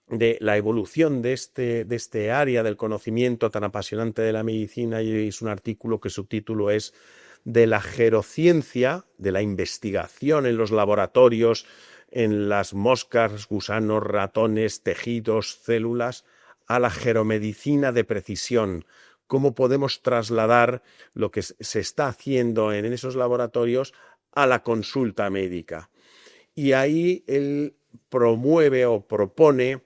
de la evolución de este área del conocimiento tan apasionante de la medicina, y es un artículo que su título es de la gerociencia, de la investigación en los laboratorios, en las moscas, gusanos, ratones, tejidos, células, a la geromedicina de precisión. Cómo podemos trasladar lo que se está haciendo en esos laboratorios a la consulta médica. Y ahí él promueve o propone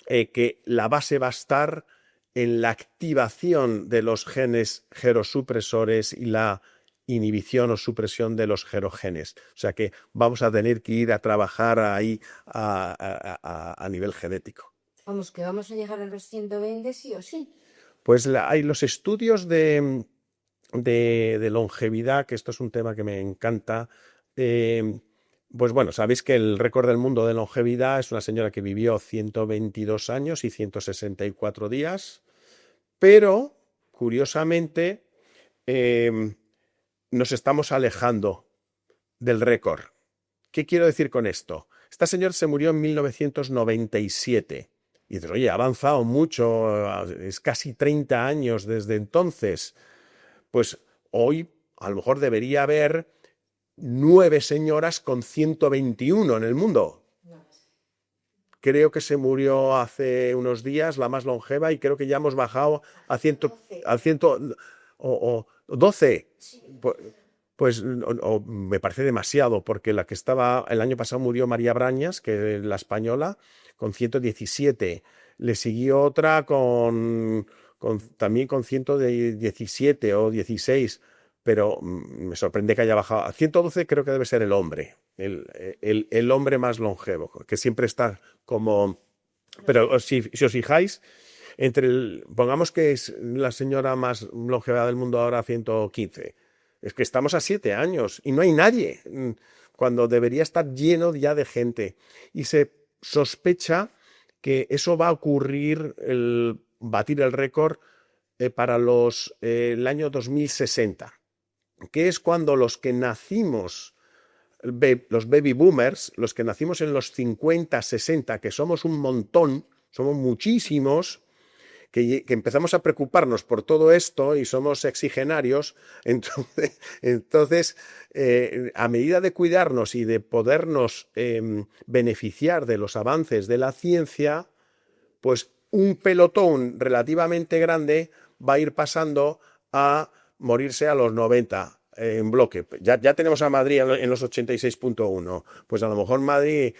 que la base va a estar en la activación de los genes gerosupresores y la inhibición o supresión de los gerogenes. O sea que vamos a tener que ir a trabajar ahí a nivel genético. Vamos, que vamos a llegar a los 120 sí o sí. Pues hay los estudios de longevidad, que esto es un tema que me encanta. Pues bueno, sabéis que el récord del mundo de longevidad es una señora que vivió 122 años y 164 días, pero curiosamente nos estamos alejando del récord. ¿Qué quiero decir con esto? Esta señora se murió en 1997. Y dices, oye, ha avanzado mucho, es casi 30 años desde entonces. Pues hoy a lo mejor debería haber 9 señoras con 121 en el mundo. Creo que se murió hace unos días la más longeva y creo que ya hemos bajado a 12. Pues me parece demasiado, porque la que estaba el año pasado murió María Brañas, que es la española, con 117. Le siguió otra también con 117 o 16, pero me sorprende que haya bajado. A 112 creo que debe ser el hombre, el hombre más longevo, que siempre está como... Pero si os fijáis, pongamos que es la señora más longeva del mundo ahora, 115. Es que estamos a 7 años y no hay nadie, cuando debería estar lleno ya de gente. Y se sospecha que eso va a ocurrir, batir el récord para el año 2060, que es cuando los que nacimos, los baby boomers, los que nacimos en los 50, 60, que somos un montón, somos muchísimos, que empezamos a preocuparnos por todo esto y somos exigenarios, entonces a medida de cuidarnos y de podernos beneficiar de los avances de la ciencia, pues un pelotón relativamente grande va a ir pasando a morirse a los 90 en bloque. Ya tenemos a Madrid en los 86.1, pues a lo mejor Madrid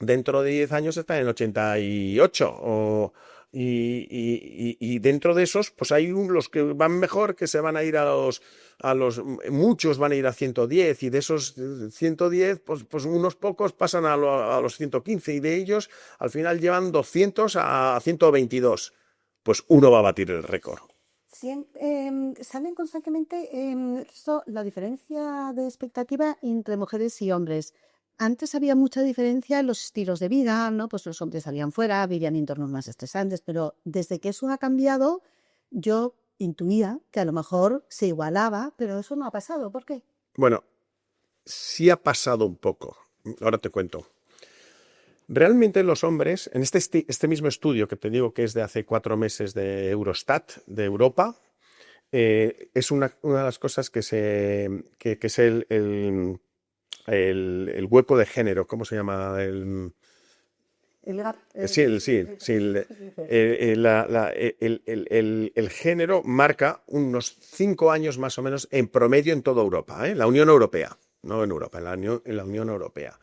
dentro de 10 años está en 88 y dentro de esos, pues hay los que van mejor, que se van a ir muchos van a ir a 110, y de esos 110, pues unos pocos pasan a los 115, y de ellos al final llevan 200 a 122. Pues uno va a batir el récord. Salen constantemente la diferencia de expectativa entre mujeres y hombres. Antes había mucha diferencia en los estilos de vida, ¿no? Pues los hombres salían fuera, vivían en entornos más estresantes, pero desde que eso ha cambiado, yo intuía que a lo mejor se igualaba, pero eso no ha pasado. ¿Por qué? Bueno, sí ha pasado un poco. Ahora te cuento. Realmente los hombres, en este mismo estudio que te digo que es de hace 4 meses de Eurostat, de Europa, es una de las cosas que es el hueco de género. ¿Cómo se llama? El género marca unos 5 años más o menos en promedio en toda Europa, la Unión Europea, no en Europa, en la Unión Europea.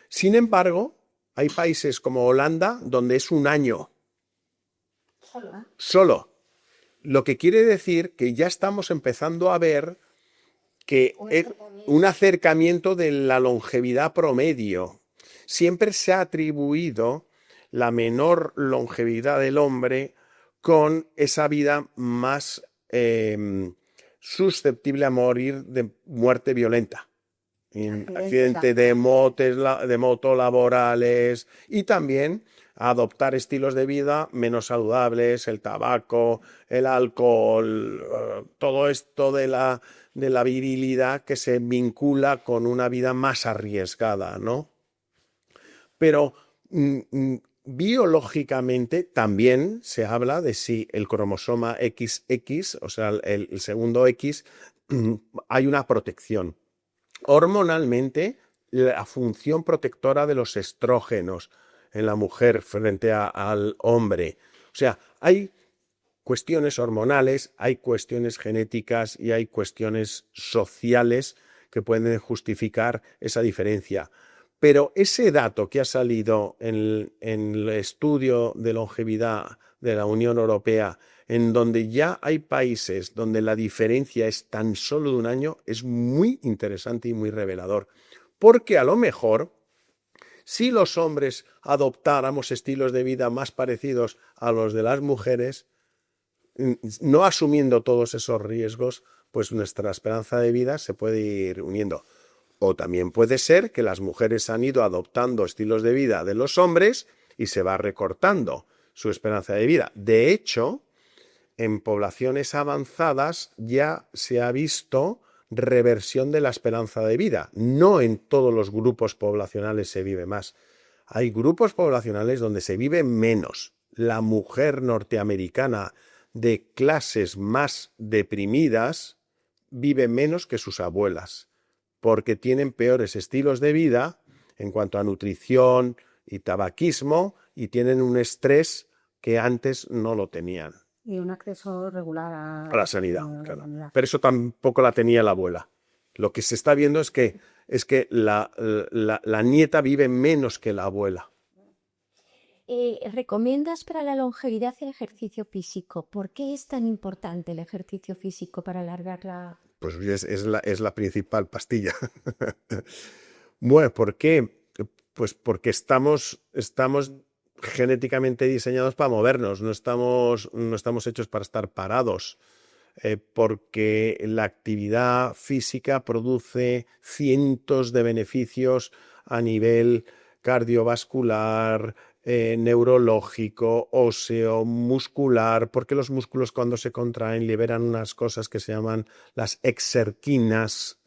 Sin embargo, hay países como Holanda donde es un año. Solo. Lo que quiere decir que ya estamos empezando a ver que un acercamiento de la longevidad promedio. Siempre se ha atribuido la menor longevidad del hombre con esa vida más susceptible a morir de muerte violenta. Accidentes de moto laborales, y también a adoptar estilos de vida menos saludables, el tabaco, el alcohol, todo esto de la virilidad que se vincula con una vida más arriesgada, ¿no? Pero biológicamente también se habla de si el cromosoma XX, o sea, el segundo X, hay una protección. Hormonalmente, la función protectora de los estrógenos en la mujer frente al hombre. O sea, hay cuestiones hormonales, hay cuestiones genéticas y hay cuestiones sociales que pueden justificar esa diferencia. Pero ese dato que ha salido en el estudio de longevidad de la Unión Europea, en donde ya hay países donde la diferencia es tan solo de un año, es muy interesante y muy revelador. Porque a lo mejor, Si los hombres adoptáramos estilos de vida más parecidos a los de las mujeres, no asumiendo todos esos riesgos, pues nuestra esperanza de vida se puede ir uniendo. O también puede ser que las mujeres han ido adoptando estilos de vida de los hombres y se va recortando su esperanza de vida. De hecho, en poblaciones avanzadas ya se ha visto reversión de la esperanza de vida. No en todos los grupos poblacionales se vive más. Hay grupos poblacionales donde se vive menos. La mujer norteamericana de clases más deprimidas vive menos que sus abuelas, porque tienen peores estilos de vida en cuanto a nutrición y tabaquismo y tienen un estrés que antes no lo tenían. Y un acceso regular A la sanidad, a la claro. sanidad. Pero eso tampoco la tenía la abuela. Lo que se está viendo es que la nieta vive menos que la abuela. ¿Recomiendas para la longevidad el ejercicio físico? ¿Por qué es tan importante el ejercicio físico para alargar la... Pues es la principal pastilla. Bueno, ¿por qué? Pues porque estamos genéticamente diseñados para movernos, no estamos hechos para estar parados, porque la actividad física produce cientos de beneficios a nivel cardiovascular, neurológico, óseo, muscular, porque los músculos cuando se contraen liberan unas cosas que se llaman las exerquinas,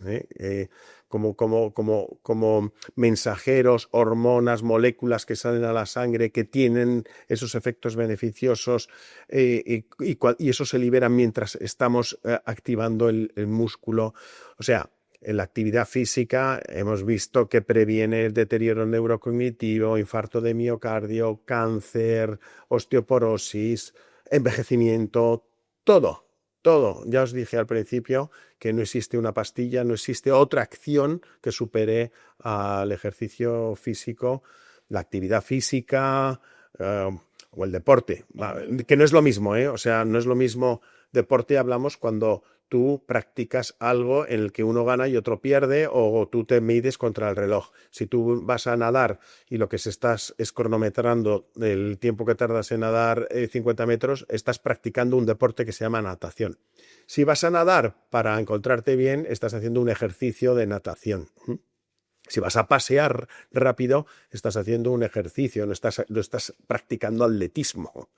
como mensajeros, hormonas, moléculas que salen a la sangre que tienen esos efectos beneficiosos y eso se libera mientras estamos activando el músculo. O sea, en la actividad física hemos visto que previene el deterioro neurocognitivo, infarto de miocardio, cáncer, osteoporosis, envejecimiento, todo. Ya os dije al principio que no existe una pastilla, no existe otra acción que supere al ejercicio físico, la actividad física o el deporte, que no es lo mismo, O sea, no es lo mismo deporte, hablamos cuando tú practicas algo en el que uno gana y otro pierde o tú te mides contra el reloj. Si tú vas a nadar y lo que se estás es cronometrando el tiempo que tardas en nadar 50 metros, estás practicando un deporte que se llama natación. Si vas a nadar para encontrarte bien, estás haciendo un ejercicio de natación. Si vas a pasear rápido, estás haciendo un ejercicio, no estás practicando atletismo.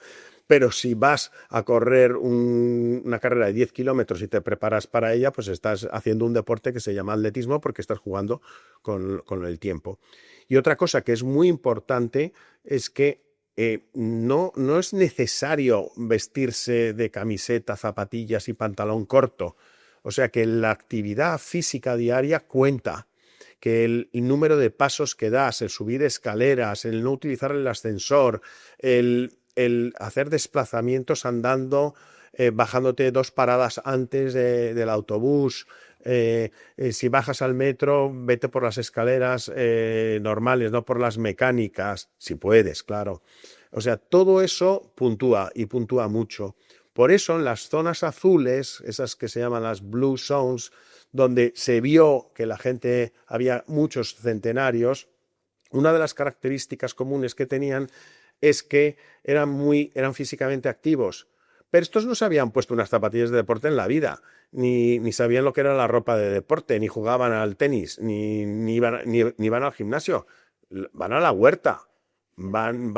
Pero si vas a correr una carrera de 10 kilómetros y te preparas para ella, pues estás haciendo un deporte que se llama atletismo porque estás jugando con el tiempo. Y otra cosa que es muy importante es que no es necesario vestirse de camiseta, zapatillas y pantalón corto. O sea que la actividad física diaria cuenta, que el número de pasos que das, el subir escaleras, el no utilizar el ascensor, el hacer desplazamientos andando, bajándote 2 paradas antes del autobús, si bajas al metro, vete por las escaleras normales, no por las mecánicas, si puedes, claro. O sea, todo eso puntúa y puntúa mucho. Por eso en las zonas azules, esas que se llaman las blue zones, donde se vio que la gente, había muchos centenarios, una de las características comunes que tenían es que eran físicamente activos. Pero estos no se habían puesto unas zapatillas de deporte en la vida, ni sabían lo que era la ropa de deporte, ni jugaban al tenis, ni van al gimnasio. Van a la huerta, van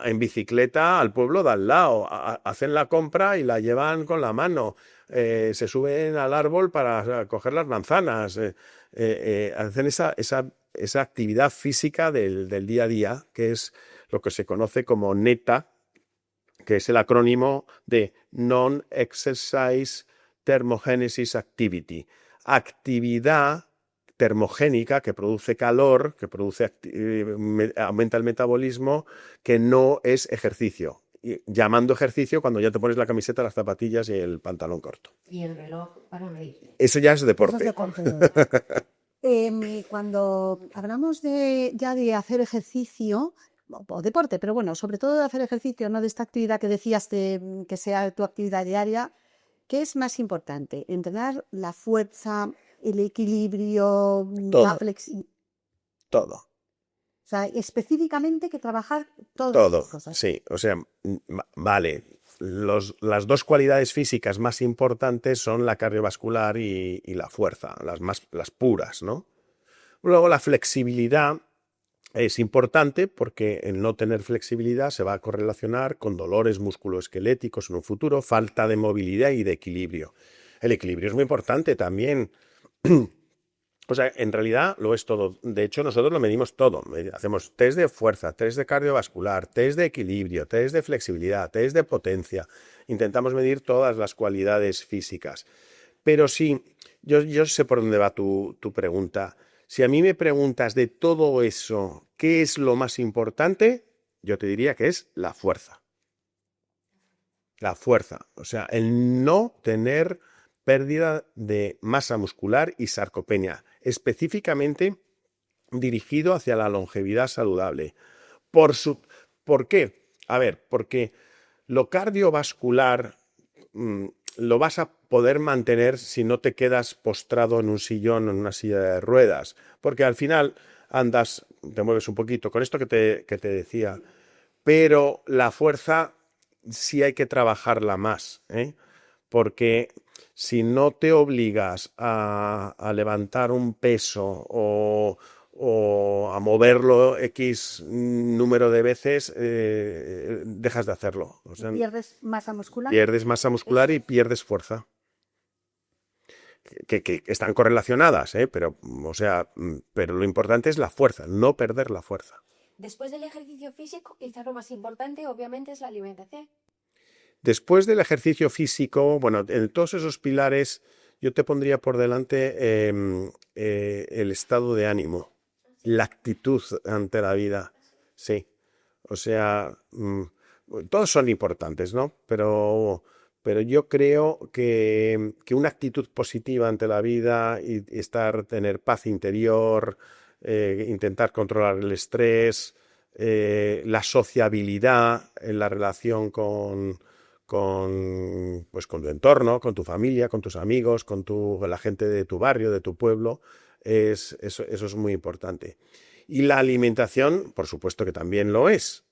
en bicicleta al pueblo de al lado, hacen la compra y la llevan con la mano. Se suben al árbol para coger las manzanas, hacen esa actividad física del día a día, que es lo que se conoce como NETA, que es el acrónimo de Non-Exercise Thermogenesis Activity, actividad termogénica que produce calor, que aumenta el metabolismo, que no es ejercicio. Llamando ejercicio cuando ya te pones la camiseta, las zapatillas y el pantalón corto. Y el reloj para medir. Eso ya es deporte. Eso es deporte. Cuando hablamos ya de hacer ejercicio o deporte, pero bueno, sobre todo de hacer ejercicio, no de esta actividad que decías que sea tu actividad diaria, ¿qué es más importante? ¿Entrenar la fuerza, el equilibrio, la flexibilidad? Todo. O sea, específicamente que trabajar todas Todo, esas cosas. sí. O sea, vale. Las dos cualidades físicas más importantes son la cardiovascular y la fuerza, las puras, ¿no? Luego la flexibilidad es importante porque el no tener flexibilidad se va a correlacionar con dolores musculoesqueléticos en un futuro, falta de movilidad y de equilibrio. El equilibrio es muy importante también. O sea, en realidad lo es todo. De hecho, nosotros lo medimos todo. Hacemos test de fuerza, test de cardiovascular, test de equilibrio, test de flexibilidad, test de potencia. Intentamos medir todas las cualidades físicas. Pero sí, yo sé por dónde va tu pregunta. Si a mí me preguntas de todo eso, ¿qué es lo más importante? Yo te diría que es la fuerza. La fuerza. O sea, el no tener pérdida de masa muscular y sarcopenia, específicamente dirigido hacia la longevidad saludable. ¿Por qué? A ver, porque lo cardiovascular lo vas a poder mantener si no te quedas postrado en un sillón o en una silla de ruedas, porque al final andas, te mueves un poquito con esto que te decía, pero la fuerza sí hay que trabajarla más, ¿eh? Porque si no te obligas a levantar un peso o a moverlo X número de veces, dejas de hacerlo. O sea, ¿Pierdes masa muscular? pierdes masa muscular y pierdes fuerza. Que están correlacionadas, pero, o sea, pero lo importante es la fuerza, no perder la fuerza. Después del ejercicio físico, quizás lo más importante, obviamente, es la alimentación. Después del ejercicio físico, bueno, en todos esos pilares yo te pondría por delante el estado de ánimo, la actitud ante la vida, sí. O sea, todos son importantes, ¿no? Pero yo creo que una actitud positiva ante la vida y tener paz interior, intentar controlar el estrés, la sociabilidad en la relación pues, con tu entorno, con tu familia, con tus amigos, con la gente de tu barrio, de tu pueblo, eso es muy importante. Y la alimentación, por supuesto que también lo es.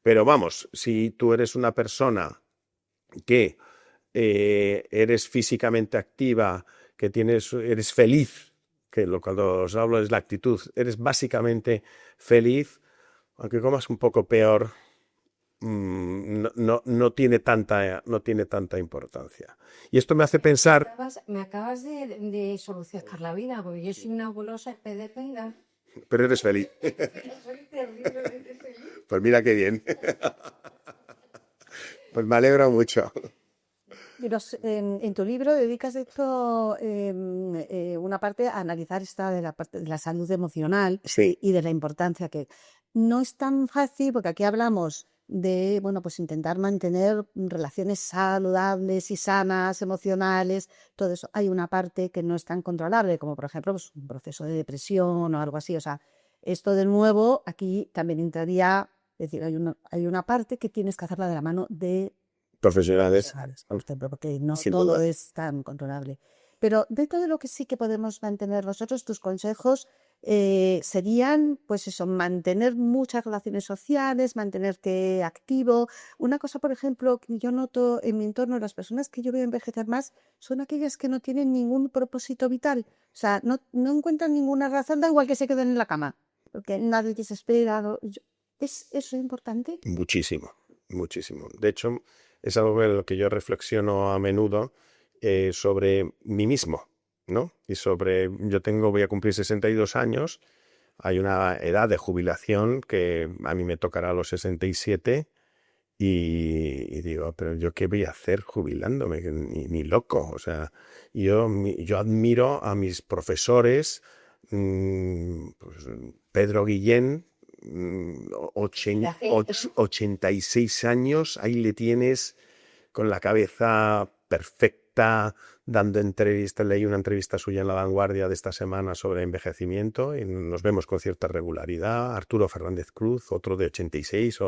Pero vamos, si tú eres una persona que eres físicamente activa, que eres feliz, cuando os hablo es la actitud, eres básicamente feliz, aunque comas un poco peor, no tiene tanta importancia. Y esto me hace pensar... Me acabas de solucionar la vida, porque yo soy una golosa PDP. Pero eres feliz. Soy terriblemente feliz. Pues mira qué bien. Pues me alegro mucho. Pero en tu libro dedicas esto una parte a analizar esta de la parte de la salud emocional Sí. y de la importancia que no es tan fácil, porque aquí hablamos de, bueno, pues intentar mantener relaciones saludables y sanas, emocionales, todo eso. Hay una parte que no es tan controlable, como por ejemplo pues, un proceso de depresión o algo así. O sea, esto de nuevo aquí también entraría, es decir, hay una parte que tienes que hacerla de la mano de Profesionales. porque no Sin todo duda. es tan controlable. Pero dentro de lo que sí que podemos mantener nosotros, tus consejos serían, pues eso, mantener muchas relaciones sociales, mantenerte activo. Una cosa, por ejemplo, que yo noto en mi entorno, las personas que yo veo envejecer más, son aquellas que no tienen ningún propósito vital. O sea, no encuentran ninguna razón, da igual que se queden en la cama, porque nadie les espera. ¿Es eso importante? Muchísimo, muchísimo. De hecho, es algo de lo que yo reflexiono a menudo sobre mí mismo, ¿no? Y voy a cumplir 62 años, hay una edad de jubilación que a mí me tocará a los 67 y digo, pero ¿yo qué voy a hacer jubilándome? Ni loco, o sea, yo admiro a mis profesores, pues, Pedro Guillén, 86 años, ahí le tienes con la cabeza perfecta, dando entrevistas. Leí una entrevista suya en La Vanguardia de esta semana sobre envejecimiento y nos vemos con cierta regularidad. Arturo Fernández Cruz, otro de 86,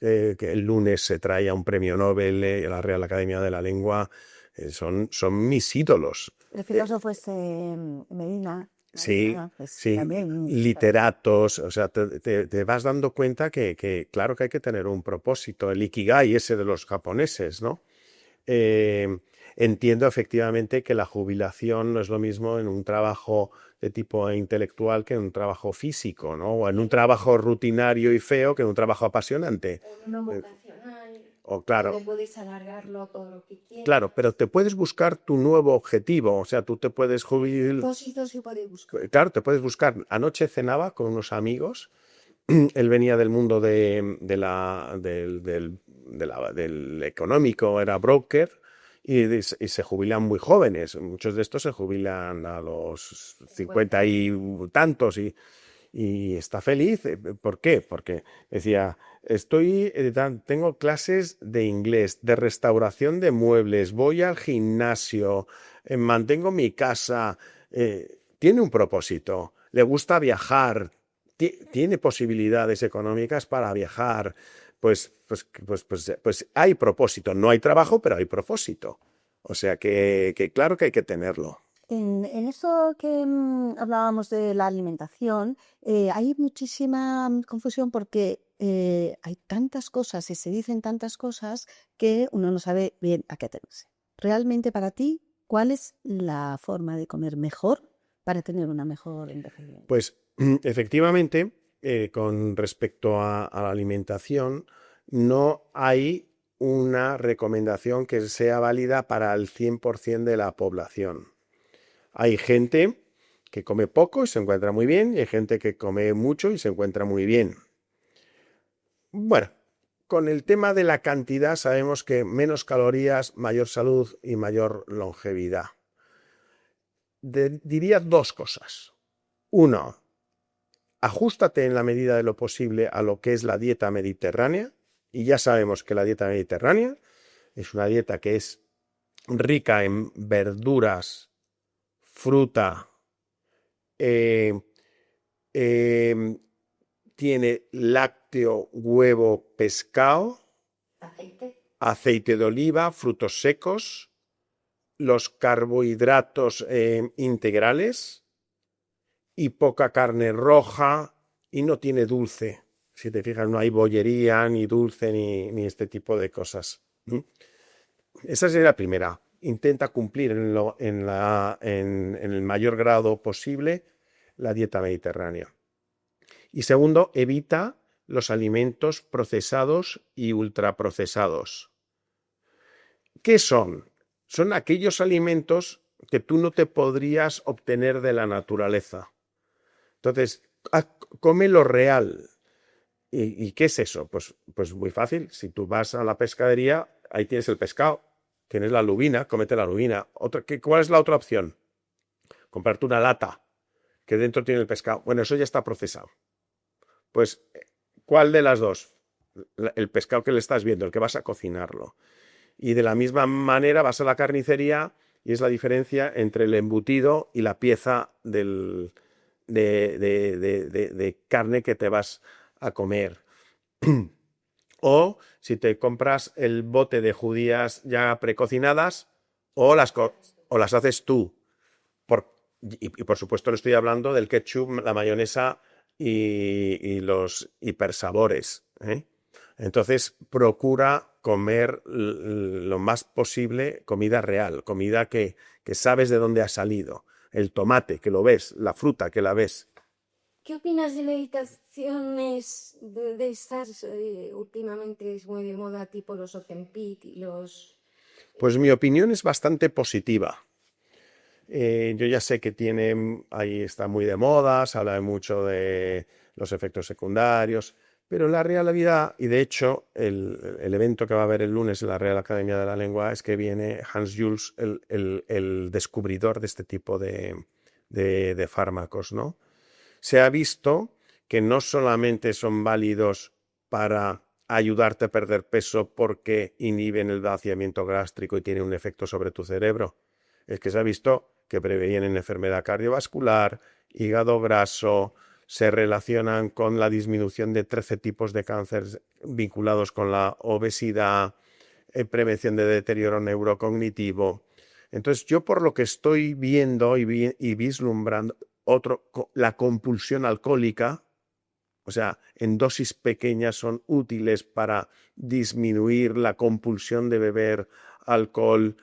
que el lunes se trae a un premio Nobel a la Real Academia de la Lengua. Son mis ídolos. El filósofo Medina. Sí, Pues sí, también, literatos, o sea, te vas dando cuenta que claro que hay que tener un propósito, el ikigai ese de los japoneses, ¿no? Eh, Entiendo efectivamente que la jubilación no es lo mismo en un trabajo de tipo intelectual que en un trabajo físico, ¿no? O en un trabajo rutinario y feo que en un trabajo apasionante. Uno Eh, vocacional, O claro, donde puedes alargarlo todo lo que quieras. claro, pero te puedes buscar tu nuevo objetivo, o sea, tú te puedes jubilar, Propósito se puede buscar. claro, te puedes buscar. Anoche cenaba con unos amigos. Él venía del mundo del económico, era broker y se jubilan muy jóvenes. Muchos de estos se jubilan a los 50 y tantos y está feliz. ¿Por qué? Porque decía, tengo clases de inglés, de restauración de muebles, voy al gimnasio, mantengo mi casa, tiene un propósito, le gusta viajar, tiene posibilidades económicas para viajar, pues hay propósito. No hay trabajo, pero hay propósito. O sea que claro que hay que tenerlo. en eso que hablábamos de la alimentación, hay muchísima confusión porque hay tantas cosas y se dicen tantas cosas que uno no sabe bien a qué atenerse. Realmente para ti, ¿cuál es la forma de comer mejor para tener una mejor envejecimiento? Pues efectivamente, con respecto a la alimentación, no hay una recomendación que sea válida para el 100% de la población. Hay gente que come poco y se encuentra muy bien, y hay gente que come mucho y se encuentra muy bien. Bueno, con el tema de la cantidad sabemos que menos calorías, mayor salud y mayor longevidad. Diría dos cosas. Uno, ajústate en la medida de lo posible a lo que es la dieta mediterránea, y ya sabemos que la dieta mediterránea es una dieta que es rica en verduras, fruta, eh, eh, tiene lácteo, huevo, pescado, Aceite. aceite de oliva, frutos secos, los carbohidratos integrales y poca carne roja y no tiene dulce. Si te fijas, no hay bollería, ni dulce, ni este tipo de cosas. Esa sería la primera. Intenta cumplir en el mayor grado posible la dieta mediterránea. Y segundo, evita los alimentos procesados y ultraprocesados. ¿Qué son? Son aquellos alimentos que tú no te podrías obtener de la naturaleza. Entonces, come lo real. ¿Y qué es eso? Pues muy fácil. Si tú vas a la pescadería, ahí tienes el pescado, tienes la lubina, cómete la lubina. ¿Cuál es la otra opción? Comprarte una lata que dentro tiene el pescado. Bueno, eso ya está procesado. Pues, ¿cuál de las dos? El pescado que le estás viendo, el que vas a cocinarlo. Y de la misma manera vas a la carnicería y es la diferencia entre el embutido y la pieza de carne que te vas a comer. O si te compras el bote de judías ya precocinadas o las haces tú. Y por supuesto le estoy hablando del ketchup, la mayonesa y los hipersabores, ¿eh? Entonces procura comer lo más posible comida real, comida que sabes de dónde ha salido. El tomate, que lo ves, la fruta, que la ves. ¿Qué opinas de meditaciones de estas últimamente es muy de moda, tipo los Ozempic y los... Pues mi opinión es bastante positiva. Yo ya sé que ahí está muy de moda, se habla mucho de los efectos secundarios, pero la realidad, y de hecho el evento que va a haber el lunes en la Real Academia de la Lengua es que viene Hans Jules, el descubridor de este tipo de fármacos, ¿no? Se ha visto que no solamente son válidos para ayudarte a perder peso porque inhiben el vaciamiento gástrico y tienen un efecto sobre tu cerebro, es que se ha visto que previenen enfermedad cardiovascular, hígado graso, se relacionan con la disminución de 13 tipos de cáncer vinculados con la obesidad, prevención de deterioro neurocognitivo. Entonces, yo por lo que estoy viendo y vislumbrando, la compulsión alcohólica. O sea, en dosis pequeñas son útiles para disminuir la compulsión de beber alcohol,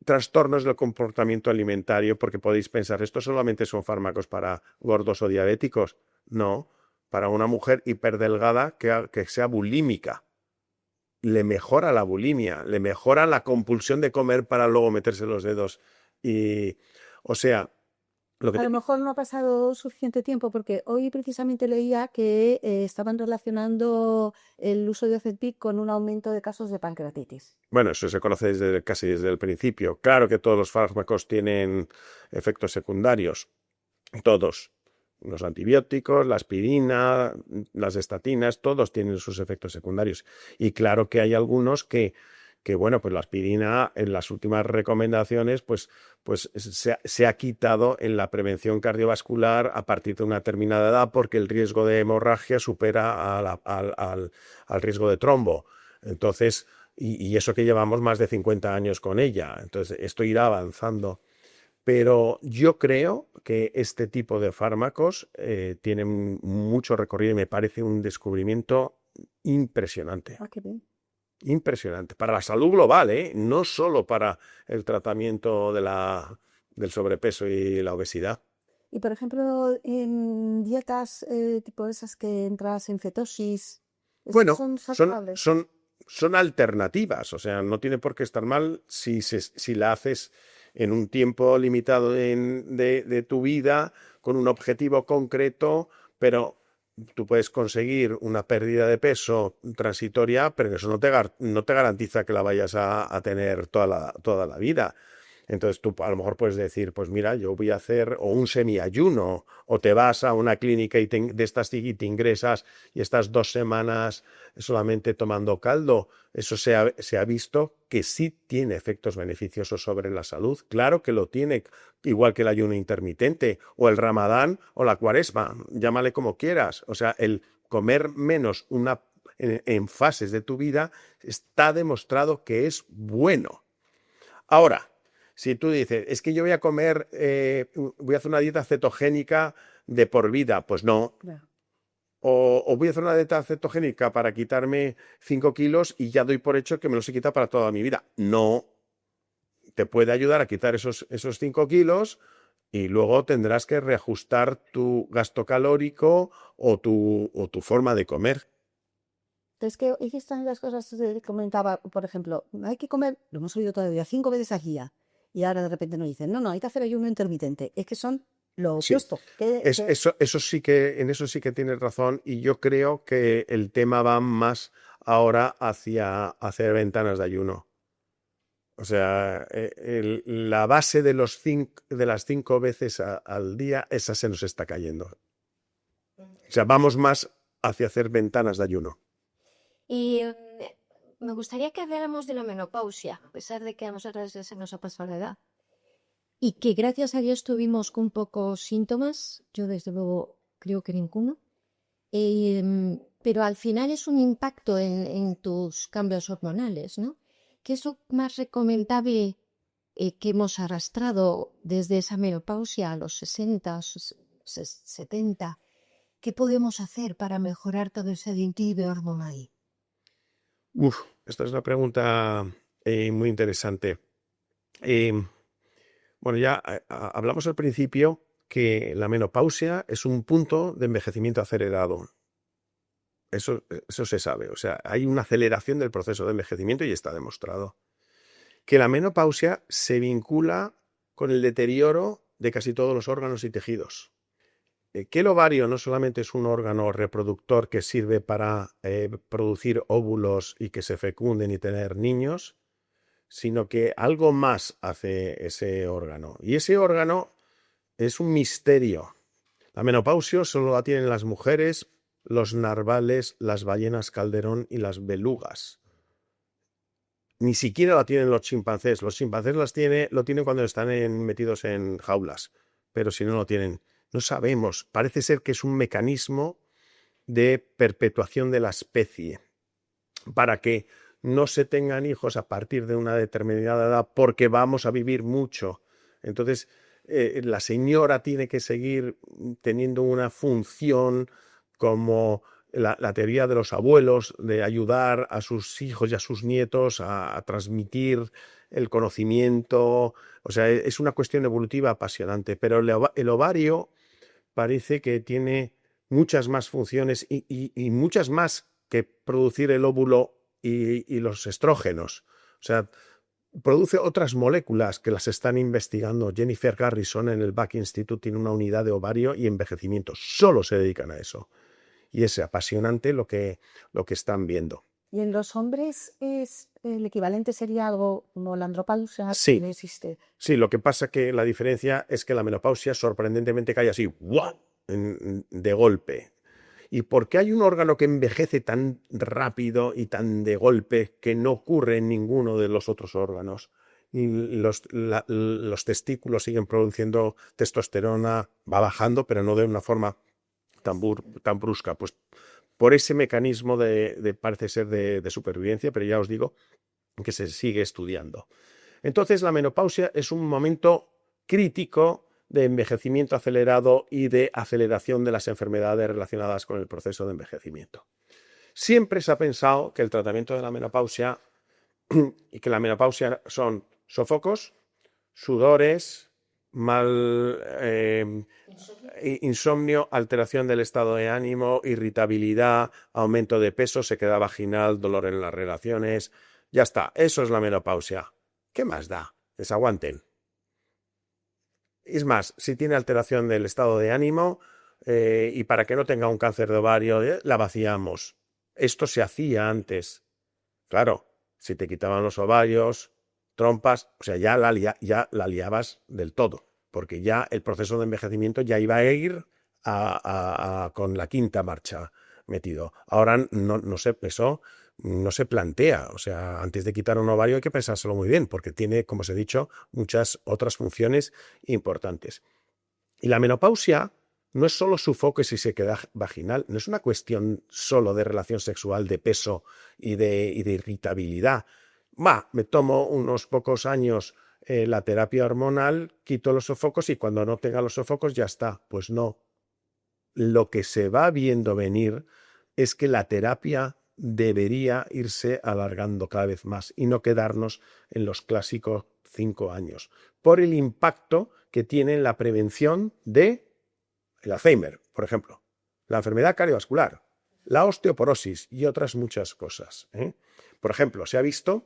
trastornos del comportamiento alimentario, porque podéis pensar, ¿estos solamente son fármacos para gordos o diabéticos? No, para una mujer hiperdelgada que sea bulímica. Le mejora la bulimia, le mejora la compulsión de comer para luego meterse los dedos. Y, o sea, lo que A lo mejor no ha pasado suficiente tiempo porque hoy precisamente leía que estaban relacionando el uso de Ozempic con un aumento de casos de pancreatitis. Bueno, eso se conoce casi desde el principio. Claro que todos los fármacos tienen efectos secundarios, todos. Los antibióticos, la aspirina, las estatinas, todos tienen sus efectos secundarios. Y claro que hay algunos que bueno, pues la aspirina en las últimas recomendaciones pues se ha quitado en la prevención cardiovascular a partir de una determinada edad porque el riesgo de hemorragia supera al riesgo de trombo. Entonces, y eso que llevamos más de 50 años con ella. Entonces, esto irá avanzando. Pero yo creo que este tipo de fármacos tienen mucho recorrido y me parece un descubrimiento impresionante. Ah, qué bien. Impresionante. Para la salud global, ¿eh? No solo para el tratamiento del sobrepeso y la obesidad. Y por ejemplo, en dietas tipo esas que entras en cetosis, ¿esas Bueno, son saludables? son alternativas, o sea, no tiene por qué estar mal si la haces en un tiempo limitado de tu vida, con un objetivo concreto, pero tú puedes conseguir una pérdida de peso transitoria, pero eso no te garantiza que la vayas a tener toda la vida. Entonces tú a lo mejor puedes decir, pues mira, yo voy a hacer o un semiayuno, o te vas a una clínica de estas y te ingresas y estás 2 semanas solamente tomando caldo. Eso se ha visto que sí tiene efectos beneficiosos sobre la salud. Claro que lo tiene, igual que el ayuno intermitente o el ramadán o la cuaresma, llámale como quieras. O sea, el comer menos en fases de tu vida está demostrado que es bueno. Ahora, si tú dices, es que yo voy a comer, voy a hacer una dieta cetogénica de por vida, pues no. Claro. O voy a hacer una dieta cetogénica para quitarme 5 kilos y ya doy por hecho que me los he quitado para toda mi vida. No. Te puede ayudar a quitar esos 5 kilos y luego tendrás que reajustar tu gasto calórico o tu forma de comer. Entonces, que están las cosas que comentaba, por ejemplo, hay que comer, lo hemos oído todavía, 5 veces al día. Y ahora de repente nos dicen, no, hay que hacer ayuno intermitente. Es que son lo Sí, opuesto. eso sí en eso sí que tienes razón y yo creo que el tema va más ahora hacia hacer ventanas de ayuno. O sea, la base de las 5 veces al día, esa se nos está cayendo. O sea, vamos más hacia hacer ventanas de ayuno. Y me gustaría que habláramos de la menopausia, a pesar de que a nosotros ya se nos ha pasado la edad. Y que gracias a Dios tuvimos con pocos síntomas, yo desde luego creo que ninguno. Pero al final es un impacto en tus cambios hormonales, ¿no? ¿Qué es lo más recomendable que hemos arrastrado desde esa menopausia a los 60, 70? ¿Qué podemos hacer para mejorar todo ese declive hormonal? Esta es una pregunta muy interesante. Bueno, ya hablamos al principio que la menopausia es un punto de envejecimiento acelerado. Eso se sabe. O sea, hay una aceleración del proceso de envejecimiento y está demostrado. Que la menopausia se vincula con el deterioro de casi todos los órganos y tejidos. Que el ovario no solamente es un órgano reproductor que sirve para producir óvulos y que se fecunden y tener niños, sino que algo más hace ese órgano. Y ese órgano es un misterio. La menopausia solo la tienen las mujeres, los narvales, las ballenas calderón y las belugas. Ni siquiera la tienen los chimpancés. Los chimpancés lo tienen cuando están metidos en jaulas, pero si no lo tienen. No sabemos. Parece ser que es un mecanismo de perpetuación de la especie para que no se tengan hijos a partir de una determinada edad porque vamos a vivir mucho. Entonces, la señora tiene que seguir teniendo una función como la teoría de los abuelos, de ayudar a sus hijos y a sus nietos a transmitir el conocimiento. O sea, es una cuestión evolutiva apasionante, pero el ovario parece que tiene muchas más funciones y muchas más que producir el óvulo y los estrógenos. O sea, produce otras moléculas que las están investigando. Jennifer Garrison en el Buck Institute tiene una unidad de ovario y envejecimiento. Solo se dedican a eso. Y es apasionante lo que están viendo. ¿Y en los hombres el equivalente sería algo como la andropausia? Sí. ¿No existe? Sí, lo que pasa que la diferencia es que la menopausia sorprendentemente cae así, ¡guau!, de golpe. ¿Y por qué hay un órgano que envejece tan rápido y tan de golpe que no ocurre en ninguno de los otros órganos? Y los testículos siguen produciendo testosterona, va bajando, pero no de una forma tan brusca. Pues por ese mecanismo parece ser de supervivencia, pero ya os digo que se sigue estudiando. Entonces, la menopausia es un momento crítico de envejecimiento acelerado y de aceleración de las enfermedades relacionadas con el proceso de envejecimiento. Siempre se ha pensado que el tratamiento de la menopausia y que la menopausia son sofocos, sudores, insomnio, alteración del estado de ánimo, irritabilidad, aumento de peso, sequedad vaginal, dolor en las relaciones. Ya está, eso es la menopausia. ¿Qué más da? Desaguanten. Es más, si tiene alteración del estado de ánimo y para que no tenga un cáncer de ovario, la vaciamos. Esto se hacía antes. Claro, si te quitaban los ovarios, trompas, o sea, ya la liabas del todo, porque ya el proceso de envejecimiento ya iba a ir con la quinta marcha metido. Ahora no se plantea. O sea, antes de quitar un ovario hay que pensárselo muy bien, porque tiene, como os he dicho, muchas otras funciones importantes. Y la menopausia no es solo sofoques y sequedad vaginal, no es una cuestión solo de relación sexual, de peso y de irritabilidad. Me tomo unos pocos años la terapia hormonal, quito los sofocos y cuando no tenga los sofocos ya está. Pues no. Lo que se va viendo venir es que la terapia debería irse alargando cada vez más y no quedarnos en los clásicos 5 años, por el impacto que tiene en la prevención del Alzheimer, por ejemplo, la enfermedad cardiovascular, la osteoporosis y otras muchas cosas. Por ejemplo, se ha visto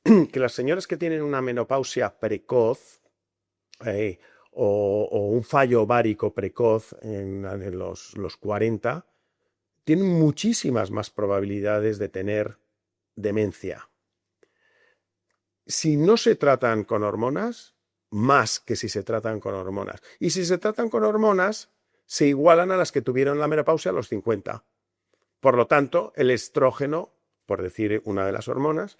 que las señoras que tienen una menopausia precoz o un fallo ovárico precoz en los 40, tienen muchísimas más probabilidades de tener demencia. Si no se tratan con hormonas, más que si se tratan con hormonas. Y si se tratan con hormonas, se igualan a las que tuvieron la menopausia a los 50. Por lo tanto, el estrógeno, por decir una de las hormonas,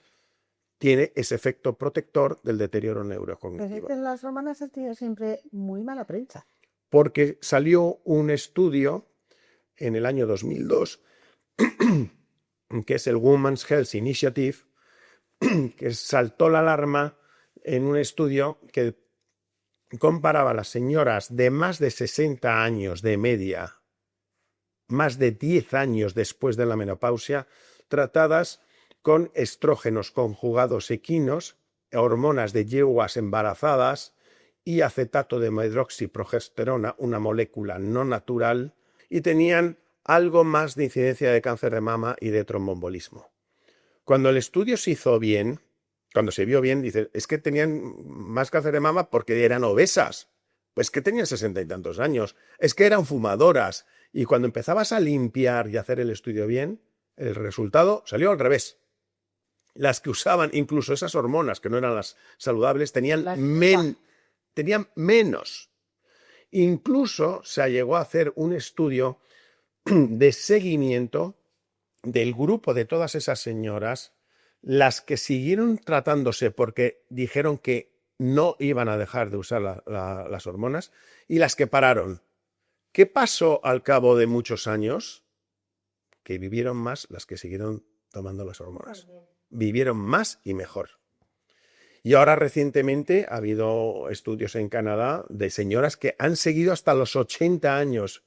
tiene ese efecto protector del deterioro neurocognitivo. Pero las hormonas han tenido siempre muy mala prensa. Porque salió un estudio en el año 2002, que es el Women's Health Initiative, que saltó la alarma en un estudio que comparaba a las señoras de más de 60 años de media, más de 10 años después de la menopausia, tratadas con estrógenos conjugados equinos, hormonas de yeguas embarazadas y acetato de medroxiprogesterona, una molécula no natural, y tenían algo más de incidencia de cáncer de mama y de tromboembolismo. Cuando el estudio se hizo bien, cuando se vio bien, dice, es que tenían más cáncer de mama porque eran obesas. Pues que tenían 60 y tantos años. Es que eran fumadoras. Y cuando empezabas a limpiar y hacer el estudio bien, el resultado salió al revés. Las que usaban incluso esas hormonas, que no eran las saludables, tenían menos. Incluso se llegó a hacer un estudio de seguimiento del grupo de todas esas señoras, las que siguieron tratándose porque dijeron que no iban a dejar de usar las hormonas, y las que pararon. ¿Qué pasó al cabo de muchos años? Que vivieron más las que siguieron tomando las hormonas. Vivieron más y mejor. Y ahora recientemente ha habido estudios en Canadá de señoras que han seguido hasta los 80 años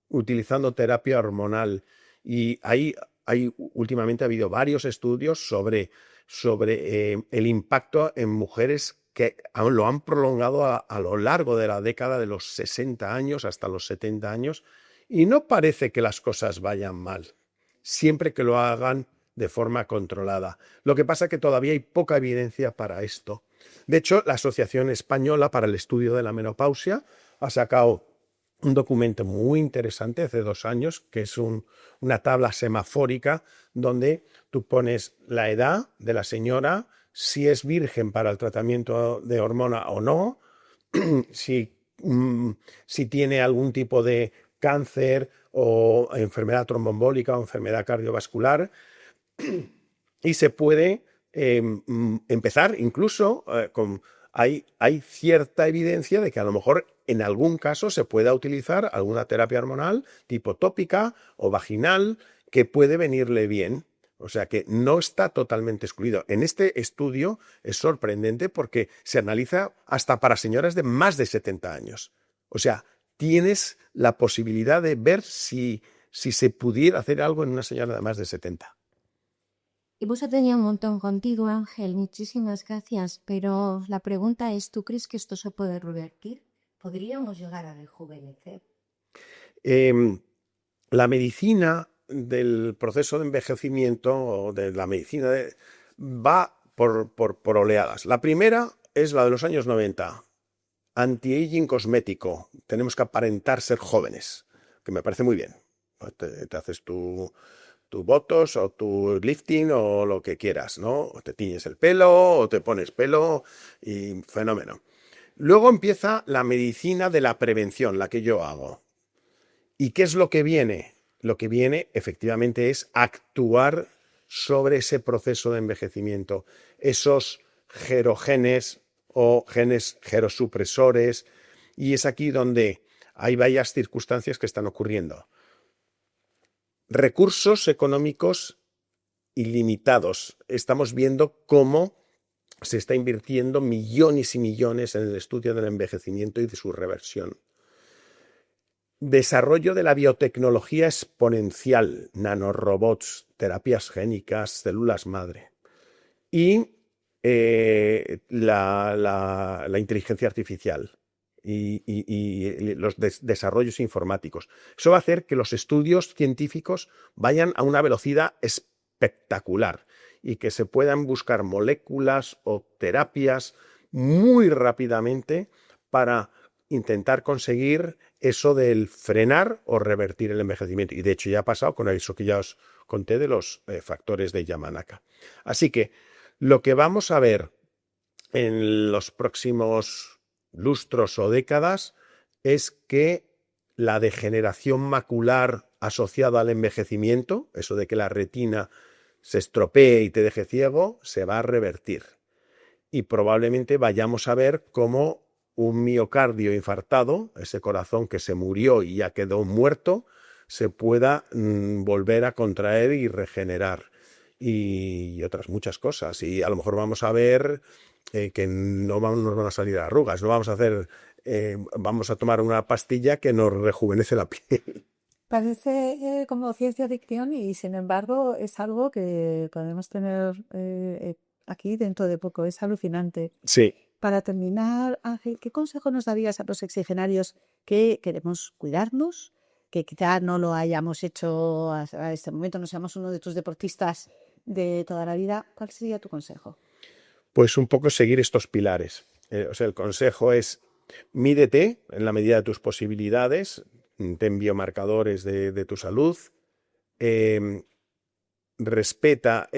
utilizando terapia hormonal. Y últimamente ha habido varios estudios sobre el impacto en mujeres que lo han prolongado a lo largo de la década de los 60 años hasta los 70 años. Y no parece que las cosas vayan mal, siempre que lo hagan de forma controlada. Lo que pasa es que todavía hay poca evidencia para esto. De hecho, la Asociación Española para el Estudio de la Menopausia ha sacado un documento muy interesante hace 2 años, que es una tabla semafórica donde tú pones la edad de la señora, si es virgen para el tratamiento de hormona o no, si tiene algún tipo de cáncer o enfermedad tromboembólica o enfermedad cardiovascular, y se puede empezar incluso hay cierta evidencia de que a lo mejor en algún caso se pueda utilizar alguna terapia hormonal tipo tópica o vaginal que puede venirle bien. O sea que no está totalmente excluido. En este estudio es sorprendente porque se analiza hasta para señoras de más de 70 años. O sea, tienes la posibilidad de ver si se pudiera hacer algo en una señora de más de 70. Hemos tenido un montón contigo, Ángel, muchísimas gracias, pero la pregunta es, ¿tú crees que esto se puede revertir? ¿Podríamos llegar a rejuvenecer? La medicina del proceso de envejecimiento o de la medicina va por oleadas. La primera es la de los años 90, anti-aging cosmético. Tenemos que aparentar ser jóvenes, que me parece muy bien. Te haces tu botox o tu lifting o lo que quieras, ¿no? O te tiñes el pelo o te pones pelo y fenómeno. Luego empieza la medicina de la prevención, la que yo hago. ¿Y qué es lo que viene? Lo que viene efectivamente es actuar sobre ese proceso de envejecimiento, esos gerogenes o genes gerosupresores, y es aquí donde hay varias circunstancias que están ocurriendo. Recursos económicos ilimitados. Estamos viendo cómo se está invirtiendo millones y millones en el estudio del envejecimiento y de su reversión. Desarrollo de la biotecnología exponencial, nanorobots, terapias génicas, células madre. Y la inteligencia artificial y los desarrollos informáticos. Eso va a hacer que los estudios científicos vayan a una velocidad espectacular y que se puedan buscar moléculas o terapias muy rápidamente para intentar conseguir eso del frenar o revertir el envejecimiento. Y de hecho ya ha pasado con eso que ya os conté de los factores de Yamanaka. Así que lo que vamos a ver en los próximos lustros o décadas es que la degeneración macular asociada al envejecimiento, eso de que la retina se estropee y te deje ciego, se va a revertir. Y probablemente vayamos a ver cómo un miocardio infartado, ese corazón que se murió y ya quedó muerto, se pueda volver a contraer y regenerar. Y otras muchas cosas. Y a lo mejor vamos a ver que no nos van a salir arrugas, no vamos a hacer, vamos a tomar una pastilla que nos rejuvenece la piel. Parece como ciencia ficción y sin embargo es algo que podemos tener aquí dentro de poco. Es alucinante. Sí. Para terminar, Ángel, ¿qué consejo nos darías a los exigenarios que queremos cuidarnos, que quizá no lo hayamos hecho a este momento, no seamos uno de tus deportistas de toda la vida? ¿Cuál sería tu consejo? Pues un poco seguir estos pilares. O sea, el consejo es mídete en la medida de tus posibilidades, ten biomarcadores de tu salud, respeta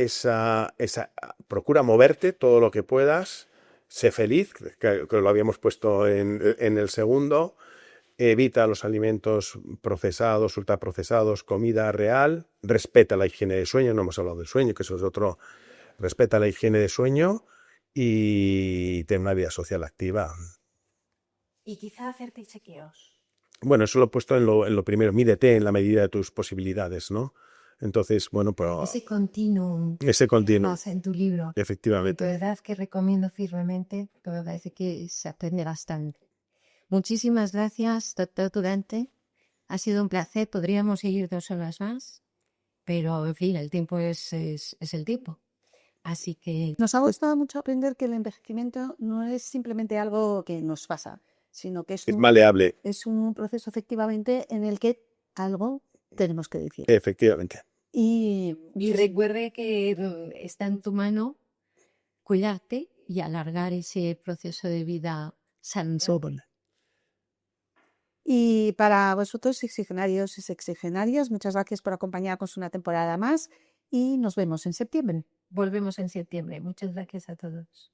procura moverte todo lo que puedas, sé feliz, que lo habíamos puesto en el segundo, evita los alimentos procesados, ultraprocesados, comida real, respeta la higiene de sueño, no hemos hablado del sueño, que eso es otro, respeta la higiene de sueño y ten una vida social activa. Y quizá hacerte chequeos. Bueno, eso lo he puesto en lo primero, mídete en la medida de tus posibilidades, ¿no? Entonces, bueno, pero Ese continuum ese continuo, pasa en tu libro. De efectivamente. verdad que recomiendo firmemente, que me parece que se aprende bastante. Muchísimas gracias, doctor Durante. Ha sido un placer. Podríamos seguir 2 horas más, pero en fin, el tiempo es el tiempo. Así que Nos ha gustado mucho aprender que el envejecimiento no es simplemente algo que nos pasa, sino que Es maleable, es un proceso efectivamente en el que algo tenemos que decir. efectivamente. Y y recuerde que está en tu mano cuidarte y alargar ese proceso de vida saludable. Y para vosotros, exigenarios y sexagenarias, muchas gracias por acompañarnos una temporada más y nos vemos en septiembre. Volvemos en septiembre. Muchas gracias a todos.